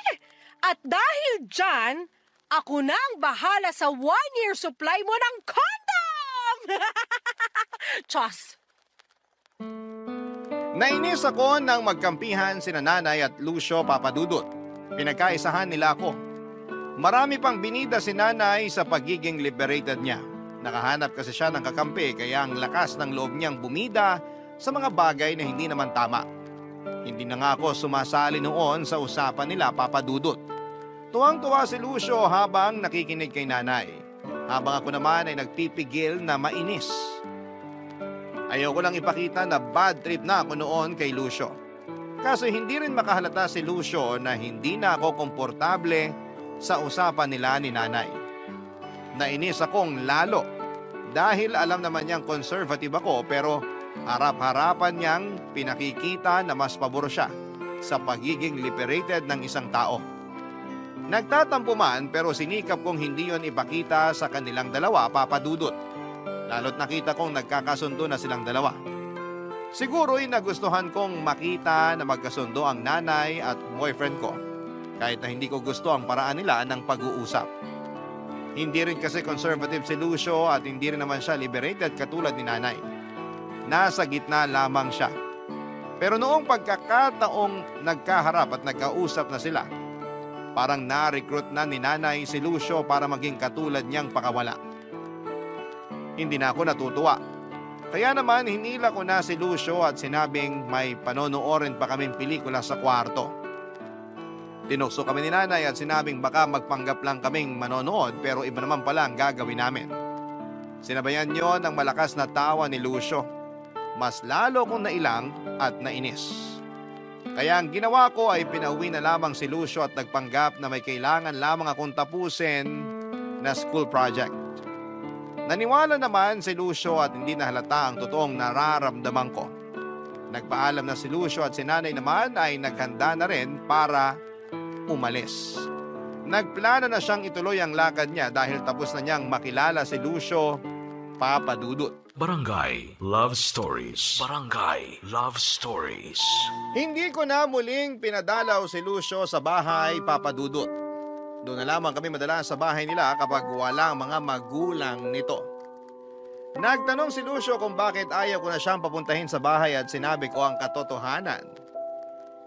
At dahil dyan, ako na ang bahala sa 1-year supply mo ng condom! Chos! Nainis ako nang magkampihan sina Nanay at Lucio Papadudot. Pinagkaisahan nila ako. Marami pang binida si Nanay sa pagiging liberated niya. Nakahanap kasi siya ng kakampi kaya ang lakas ng loob niyang bumida sa mga bagay na hindi naman tama. Hindi na nga ako sumasali noon sa usapan nila Papadudot. Tuwang-tuwa si Lucio habang nakikinig kay Nanay. Habang ako naman ay nagpipigil na mainis. Ayoko lang ipakita na bad trip na ako noon kay Lucio. Kaso hindi rin makahalata si Lucio na hindi na ako komportable sa usapan nila ni Nanay. Nainis akong lalo dahil alam naman niyang conservative ako pero harap-harapan niyang pinakikita na mas pabor siya sa pagiging liberated ng isang tao. Nagtatampo man pero sinikap kong hindi yon ipakita sa kanilang dalawa, Papadudot. Lalo't nakita kong nagkakasundo na silang dalawa. Siguro'y nagustuhan kong makita na magkasundo ang nanay at boyfriend ko. Kahit na hindi ko gusto ang paraan nila ng pag-uusap. Hindi rin kasi conservative si Lucio at hindi rin naman siya liberated katulad ni Nanay. Nasa gitna lamang siya. Pero noong pagkakataong nagkaharap at nagkausap na sila, parang na-recruit na ni Nanay si Lucio para maging katulad niyang pakawala. Hindi na ako natutuwa. Kaya naman hinila ko na si Lucio at sinabing may panonoorin pa kaming pelikula sa kwarto. Tinukso kami ni Nanay at sinabing baka magpanggap lang kaming manonood pero iba naman pala ang gagawin namin. Sinabayan niyo ng malakas na tawa ni Lucio. Mas lalo kong nailang at nainis. Kaya ang ginawa ko ay pinauwi na lamang si Lucio at nagpanggap na may kailangan lamang akong tapusin na school project. Naniwala naman si Lucio at hindi nahalata ang totoong nararamdaman ko. Nagpaalam na si Lucio at si Nanay naman ay naghanda na rin para umalis. Nagplano na siyang ituloy ang lakad niya dahil tapos na niyang makilala si Lucio Papadudot. Barangay Love Stories. Barangay Love Stories. Hindi ko na muling pinadalaw si Lucio sa bahay, Papadudot. Doon na lamang kami madalas sa bahay nila kapag wala ang mga magulang nito. Nagtanong si Lucio kung bakit ayaw ko na siyang papuntahin sa bahay at sinabi ko ang katotohanan.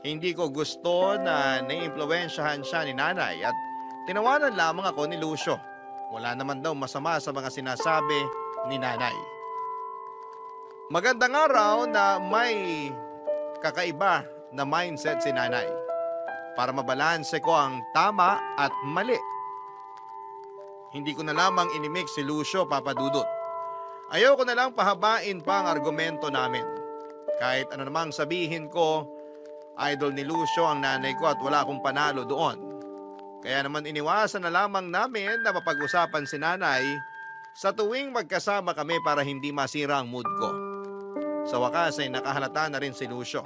Hindi ko gusto na naiimpluwensyahan siya ni nanay at tinawanan lamang ako ni Lucio. Wala naman daw masama sa mga sinasabi ni nanay. Magandang araw na may kakaiba na mindset si nanay para mabalanse ko ang tama at mali. Hindi ko na lamang inimik si Lucio, Papa Dudut. Ayaw ko na lang pahabain pa ang argumento namin. Kahit ano namang sabihin ko, idol ni Lucio ang nanay ko at wala akong panalo doon. Kaya naman iniwasan na lamang namin na mapag-usapan si nanay sa tuwing magkasama kami para hindi masira ang mood ko. Sa wakas ay nakahalata na rin si Lucio.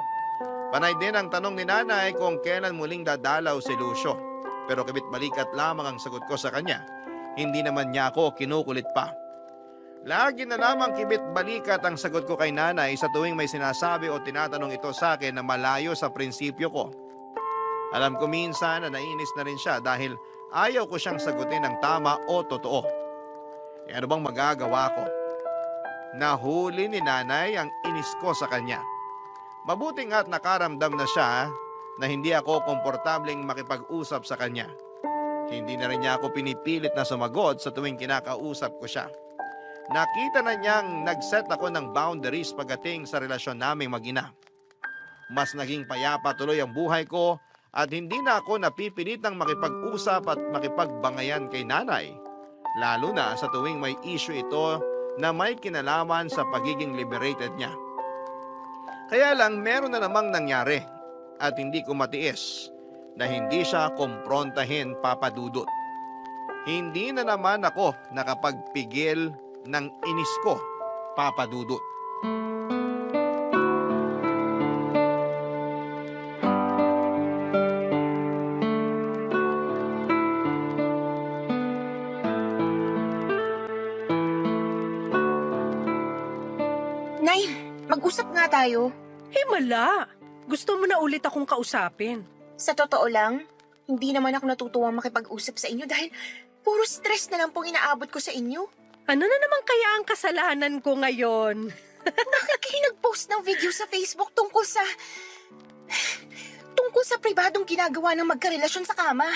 Panay din ang tanong ni nanay kung kailan muling dadalaw si Lucio. Pero kibit balikat lamang ang sagot ko sa kanya. Hindi naman niya ako kinukulit pa. Lagi na lamang kibit balikat ang sagot ko kay nanay sa tuwing may sinasabi o tinatanong ito sa akin na malayo sa prinsipyo ko. Alam ko minsan na nainis na rin siya dahil ayaw ko siyang sagutin ng tama o totoo. E ano bang magagawa ko? Nahuli ni nanay ang inis ko sa kanya. Mabuti nga't nakaramdam na siya na hindi ako komportabling makipag-usap sa kanya. Hindi na rin niya ako pinipilit na sumagot sa tuwing kinakausap ko siya. Nakita na niyang nag-set ako ng boundaries pagdating sa relasyon naming mag-ina. Mas naging payapa tuloy ang buhay ko at hindi na ako napipilitang makipag-usap at makipagbangayan kay nanay. Lalo na sa tuwing may issue ito na may kinalaman sa pagiging liberated niya. Kaya lang meron na namang nangyari at hindi ko matiis na hindi siya komprontahin, Papa Dudut. Hindi na naman ako nakapagpigil ng inis ko, Papa Dudut. Nay, mag-usap nga tayo. Himala! Gusto mo na ulit akong kausapin. Sa totoo lang, hindi naman ako natutuwang makipag-usap sa inyo dahil puro stress na lang pong inaabot ko sa inyo. Ano na naman kaya ang kasalanan ko ngayon? Bakit kayo nag-post ng video sa Facebook tungkol sa pribadong ginagawa ng magkarelasyon sa kama?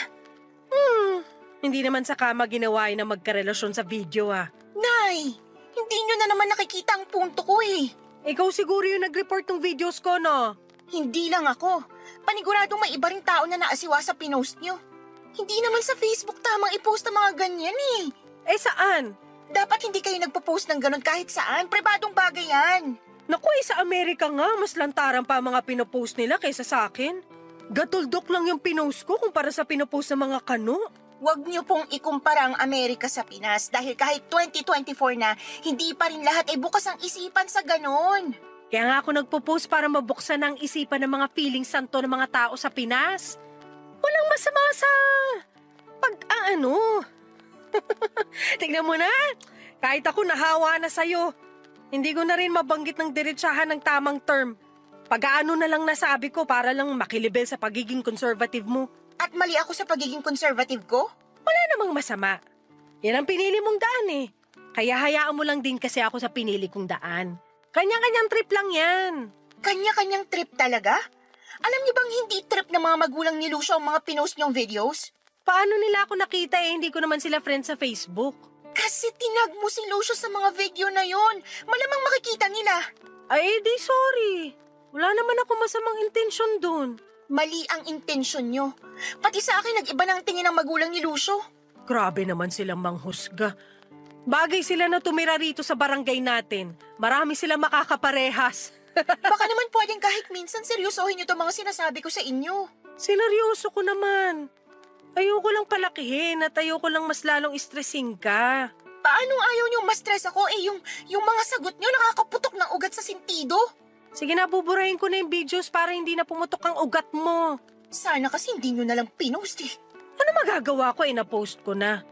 Hindi naman sa kama ginawa na magkarelasyon sa video Nay, hindi nyo na naman nakikita ang punto ko eh. Ikaw siguro yung nag-report ng videos ko, no? Hindi lang ako. Paniguradong may iba ring tao na naasiwa sa pinost nyo. Hindi naman sa Facebook tamang i-post ang mga ganyan eh. Eh saan? Dapat hindi kayo nagpo-post ng ganun kahit saan. Pribadong bagay yan. Naku, sa Amerika nga, mas lantaran pa ang mga pinopost nila kaysa sa akin. Gatuldok lang yung pinost ko kumpara sa pinopost ng mga kano. Huwag niyo pong ikumpara ang Amerika sa Pinas dahil kahit 2024 na, hindi pa rin lahat ay bukas ang isipan sa ganun. Kaya nga ako nagpo-post para mabuksan ang isipan ng mga feeling santo ng mga tao sa Pinas. Walang masama sa Tingnan mo na, kahit ako nahawa na sa'yo. Hindi ko na rin mabanggit ng diretsahan ng tamang term. Pag-aano na lang nasabi ko para lang makilibel sa pagiging conservative mo. At mali ako sa pagiging conservative ko? Wala namang masama. Yan ang pinili mong daan eh. Kaya hayaan mo lang din kasi ako sa pinili kong daan. Kanya-kanyang trip lang yan. Kanya-kanyang trip talaga? Alam niyo bang hindi trip ng mga magulang ni Lucio ang mga pinost niyong videos? Paano nila ako nakita eh, hindi ko naman sila friends sa Facebook. Kasi tinag mo si Lucio sa mga video na yon. Malamang makikita nila. Ay, di sorry. Wala naman ako masamang intensyon dun. Mali ang intensyon niyo. Pati sa akin nag-iba ng tingin ng magulang ni Lucio. Grabe naman silang manghusga. Bagay sila na tumira rito sa barangay natin. Marami silang makakaparehas. Baka naman pwedeng kahit minsan seryosohin niyo itong mga sinasabi ko sa inyo. Sineryoso ko naman. Ayoko lang palakihin at ayoko lang mas lalong stressin ka. Paano ayaw niyo ma-stress ako? Yung mga sagot niyo nakakaputok ng ugat sa sentido. Sige na, buburahin ko na yung videos para hindi na pumutok ang ugat mo. Sana kasi hindi niyo na lang pinost eh. Ano magagawa ko na-post ko na?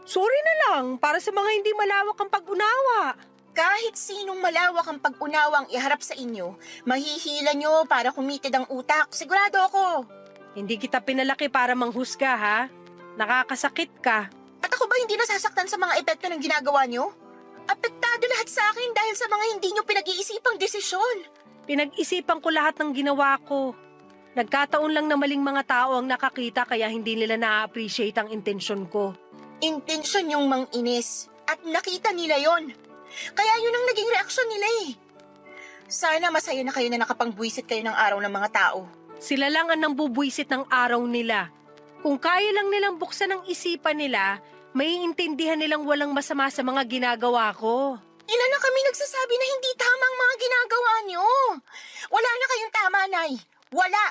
Sorry na lang para sa mga hindi malawak ang pag-unawa. Kahit sinong malawak ang pag-unawang iharap sa inyo, mahihila niyo para kumitid ang utak. Sigurado ako. Hindi kita pinalaki para manghusga, ha? Nakakasakit ka. At ako ba hindi nasasaktan sa mga epekto ng ginagawa niyo? Apektado apektado lahat sa akin dahil sa mga hindi nyo pinag-iisipang desisyon. Pinag-isipan ko lahat ng ginawa ko. Nagkataon lang na maling mga tao ang nakakita kaya hindi nila na-appreciate ang intensyon ko. Intensyon yung mang-inis at nakita nila yon. Kaya yun ang naging reaksyon nila eh. Sana masaya na kayo na nakapangbuwisit kayo ng araw ng mga tao. Sila lang ang nambubwisit ng araw nila. Kung kaya lang nilang buksan ang isipan nila, maiintindihan nilang walang masama sa mga ginagawa ko. Ilan na kami nagsasabi na hindi tama ang mga ginagawa nyo. Wala na kayong tama, Nay. Wala.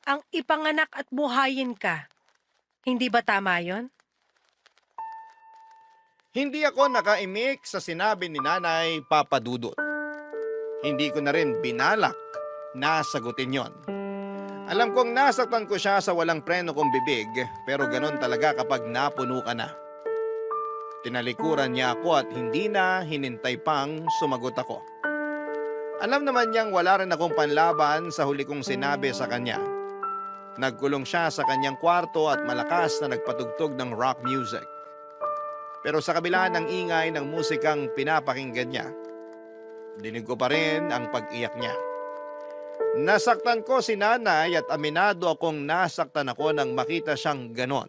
Ang ipanganak at buhayin ka. Hindi ba tama yon? Hindi ako nakaimik sa sinabi ni Nanay Papa Dudut. Hindi ko na rin binalak na sagutin yon. Alam kong nasaktan ko siya sa walang preno kong bibig, pero ganon talaga kapag napuno ka na. Tinalikuran niya ako at hindi na hinintay pang sumagot ako. Alam naman niyang wala rin akong panlaban sa huli kong sinabi sa kanya. Nagkulong siya sa kanyang kwarto at malakas na nagpatugtog ng rock music. Pero sa kabila ng ingay ng musikang pinapakinggan niya, dinig ko pa rin ang pag-iyak niya. Nasaktan ko si Nanay at aminado akong nasaktan ako nang makita siyang ganon.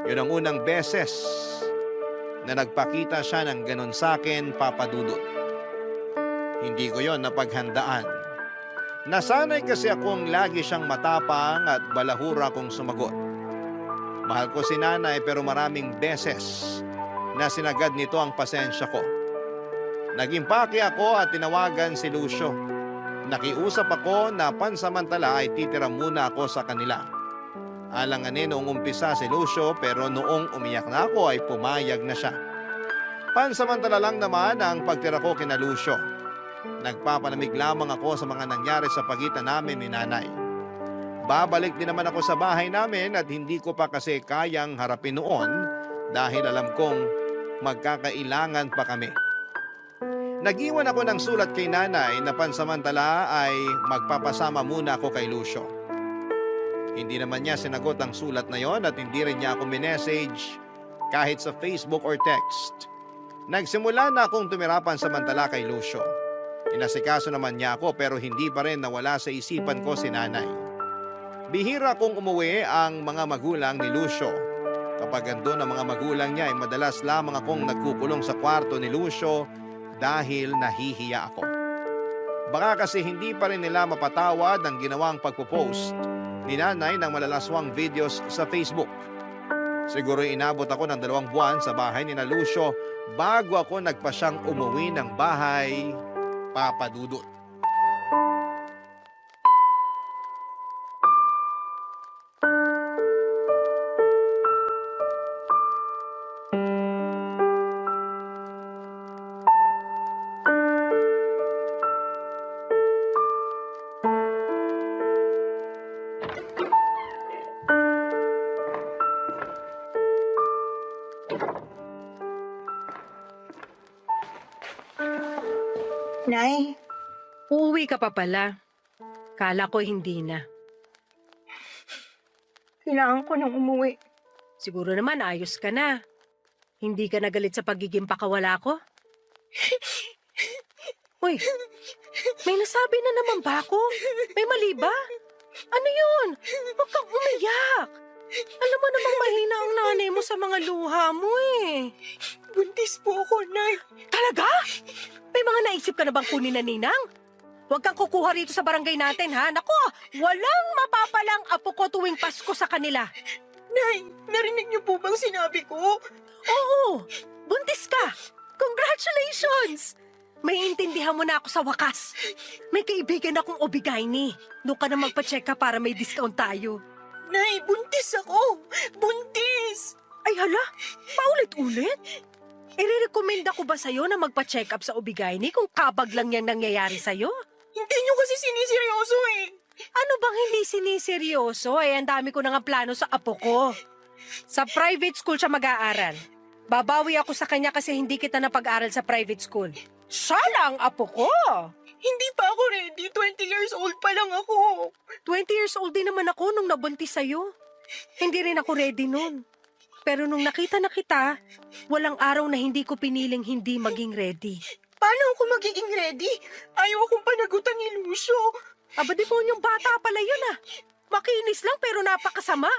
Yun ang unang beses na nagpakita siya ng ganon sa akin, Papa Dudut. Hindi ko yon napaghandaan. Nasanay kasi akong lagi siyang matapang at balahura kong sumagot. Mahal ko si Nanay pero maraming beses na sinagad nito ang pasensya ko. Nag-impake ako at tinawagan si Lucio. Nakiusap ako na pansamantala ay titira muna ako sa kanila. Alanganin noong umpisa si Lucio pero noong umiyak na ako ay pumayag na siya. Pansamantala lang naman ang pagtira ko kina Lucio. Nagpapalamig lamang ako sa mga nangyari sa pagitan namin ni Nanay. Babalik din naman ako sa bahay namin at hindi ko pa kasi kayang harapin noon dahil alam kong magkakailangan pa kami. Nag-iwan ako ng sulat kay Nanay na pansamantala ay magpapasama muna ako kay Lucio. Hindi naman niya sinagot ang sulat na yon at hindi rin niya ako minessage kahit sa Facebook or text. Nagsimula na akong tumira pansamantala kay Lucio. Inasikaso naman niya ako pero hindi pa rin nawala sa isipan ko si Nanay. Bihira kong umuwi ang mga magulang ni Lucio. Kapag andun ang mga magulang niya ay madalas lamang akong nagkukulong sa kwarto ni Lucio dahil nahihiya ako. Baka kasi hindi pa rin nila mapatawad ang ginawang pagpo-post ni Nanay ng malalaswang videos sa Facebook. Siguro inabot ako ng 2 buwan sa bahay ni Lucio bago ako nagpasyang umuwi ng bahay, Papa Dudut. Nay, Uuwi ka pa pala. Kala ko hindi na. kailangan ko nang umuwi. Siguro naman ayos ka na. Hindi ka nagalit sa pagiging pakawala ko? Uy, may nasabi na naman ba ako? May mali ba? Ano yun? Huwag kang umiyak. Alam mo namang mahina ang nanay mo sa mga luha mo eh. Buntis po ako, Nay. Talaga? May mga naisip ka na bang kunin na ninang? Huwag kang kukuha rito sa barangay natin, ha? Nako, walang mapapalang apo ko tuwing Pasko sa kanila. Nay, narinig niyo po bang sinabi ko? Oo, buntis ka. Congratulations! May intindihan mo na ako sa wakas. May kaibigan akong Obigayni. Doon ka na magpa-check ka para may discount tayo. Nay, buntis ako! Buntis! Ay hala, paulit-ulit? Irerekomenda ko ba sa'yo na magpa-check up sa Obigayni kung kabag lang yang nangyayari sa'yo? Hindi niyo kasi siniseryoso eh. Ano bang hindi siniseryoso? Ang dami ko na nga plano sa apo ko. Sa private school siya mag-aaral. Babawi ako sa kanya kasi hindi kita napag-aral sa private school. Siya lang apo ko. Hindi pa ako ready. 20 years old pa lang ako. 20 years old din naman ako nung nabuntis sa'yo. Hindi rin ako ready nun. Pero nung nakita na kita, walang araw na hindi ko piniling hindi maging ready. Paano ako magiging ready? Ayaw akong panagutan ni Lucio. Aba, demonyong bata pala yun ah. Makinis lang pero napakasama.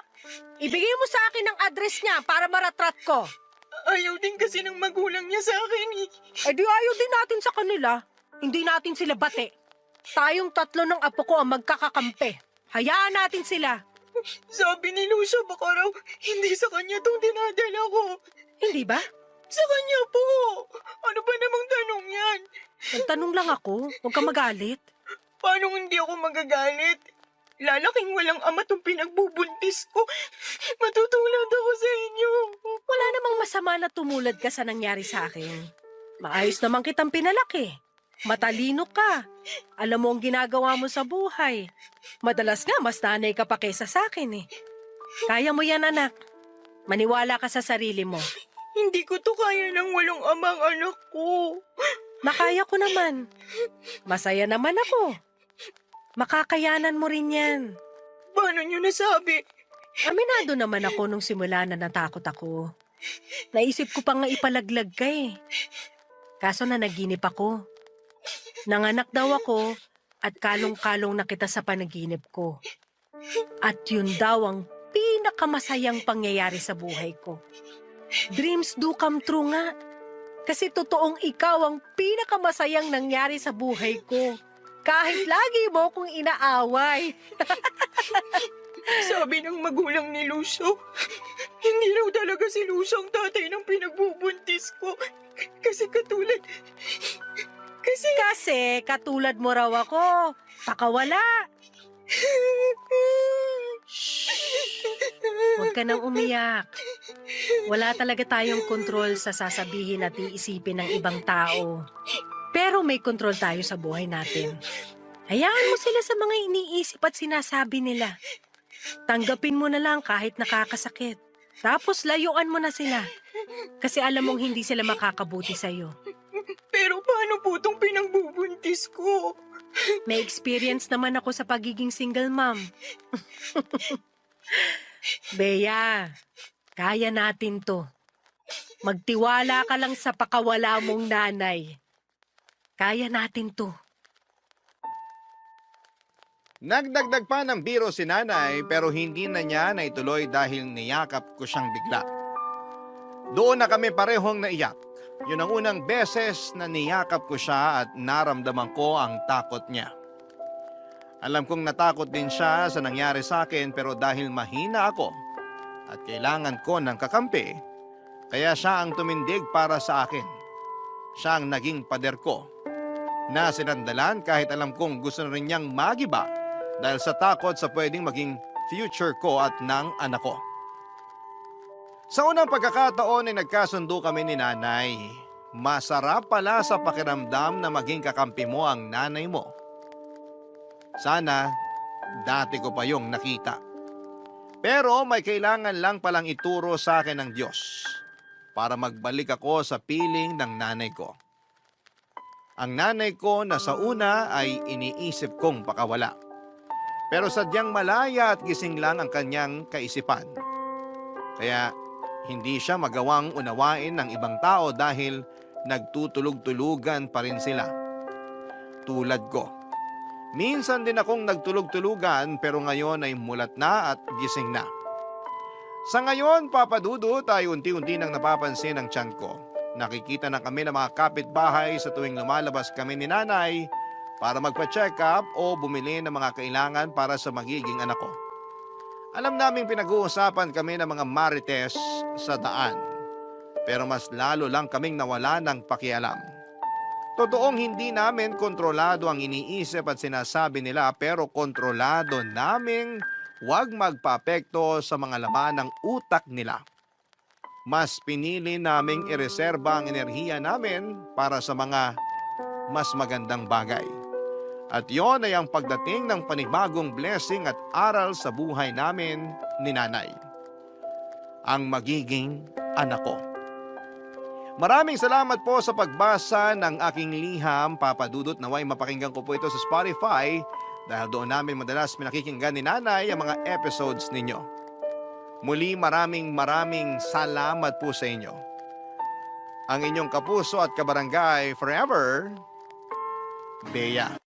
Ibigay mo sa akin ang address niya para maratrat ko. Ayaw din kasi ng magulang niya sa akin eh. Eh di ayaw din natin sa kanila. Hindi natin sila bate. Tayong tatlo ng apo ko ang magkakakampi. Hayaan natin sila. Sabi ni Lucio, baka raw hindi sa kanya tong dinadala ko. Hindi ba? Sa kanya po. Ano ba namang tanong yan? Nagtanong lang ako. Huwag ka magalit. Paano hindi ako magagalit? Lalaking walang ama tong pinagbubuntis ko. Matutulad ako sa inyo. Wala namang masama na tumulad ka sa nangyari sa akin. Maayos naman kitang pinalaki. Matalino ka. Alam mo ang ginagawa mo sa buhay. Madalas nga, mas nanay ka pa kaysa sa akin eh. Kaya mo yan, anak. Maniwala ka sa sarili mo. Hindi ko to kaya ng walang amang anak ko. Nakaya ko naman. Masaya naman ako. Makakayanan mo rin yan. Paano niyo nasabi? Aminado naman ako nung simula na natakot ako. Naisip ko pa nga ipalaglag ka eh. Kaso na naginip ako. Nanganak daw ako at kalong-kalong na kita sa panaginip ko. At yun daw ang pinakamasayang pangyayari sa buhay ko. Dreams do come true nga. Kasi totoong ikaw ang pinakamasayang nangyari sa buhay ko. Kahit lagi mo kong inaaway. Sabi ng magulang ni Lucio, hindi raw talaga si Lucio ang tatay ng pinagbubuntis ko. Kasi katulad mo raw ako. Pakawala. Huwag ka nang umiyak. Wala talaga tayong kontrol sa sasabihin at iisipin ng ibang tao. Pero may kontrol tayo sa buhay natin. Hayaan mo sila sa mga iniisip at sinasabi nila. Tanggapin mo na lang kahit nakakasakit. Tapos layuan mo na sila. Kasi alam mong hindi sila makakabuti sa'yo. Pero paano po itong pinagbubuntis ko? May experience naman ako sa pagiging single mom. Bea, kaya natin to. Magtiwala ka lang sa pakawala mong nanay. Kaya natin to. Nagdagdag pa ng biro si nanay pero hindi na niya naituloy dahil niyakap ko siyang bigla. Doon na kami parehong naiyak. Yun ang unang beses na niyakap ko siya at naramdaman ko ang takot niya. Alam kong natakot din siya sa nangyari sa akin pero dahil mahina ako at kailangan ko ng kakampi, kaya siya ang tumindig para sa akin. Siya ang naging pader ko na sinandalan kahit alam kong gusto na rin niyang magiba dahil sa takot sa pwedeng maging future ko at ng anak ko. Sa unang pagkakataon ay nagkasundo kami ni nanay. Masarap pala sa pakiramdam na maging kakampi mo ang nanay mo. Sana dati ko pa yung nakita. Pero may kailangan lang palang ituro sa akin ng Diyos para magbalik ako sa piling ng nanay ko. Ang nanay ko na sa una ay iniisip kong pakawala. Pero sadyang malaya at gising lang ang kanyang kaisipan. Kaya hindi siya magawang unawain ng ibang tao dahil nagtutulog-tulugan pa rin sila. Tulad ko. Minsan din akong nagtulog-tulugan pero ngayon ay mulat na at gising na. Sa ngayon, papadudot ay unti-unti nang napapansin ang tiyan ko. Nakikita na kami ng mga kapitbahay sa tuwing lumalabas kami ni nanay para magpa-check up o bumili ng mga kailangan para sa magiging anak ko. Alam naming pinag-uusapan kami ng mga marites sa daan. Pero mas lalo lang kaming nawala ng pakialam. Totoong hindi namin kontrolado ang iniisip at sinasabi nila pero kontrolado naming huwag magpa-apekto sa mga laman ng utak nila. Mas pinili naming ireserba ang enerhiya namin para sa mga mas magandang bagay. At yon ay ang pagdating ng panibagong blessing at aral sa buhay namin ni nanay. Ang magiging anak ko. Maraming salamat po sa pagbasa ng aking liham, Papa Dudut. Naway mapakinggan ko po ito sa Spotify dahil doon namin madalas pinakikinggan ni nanay ang mga episodes ninyo. Muli maraming salamat po sa inyo. Ang inyong kapuso at kabarangay forever, Bea.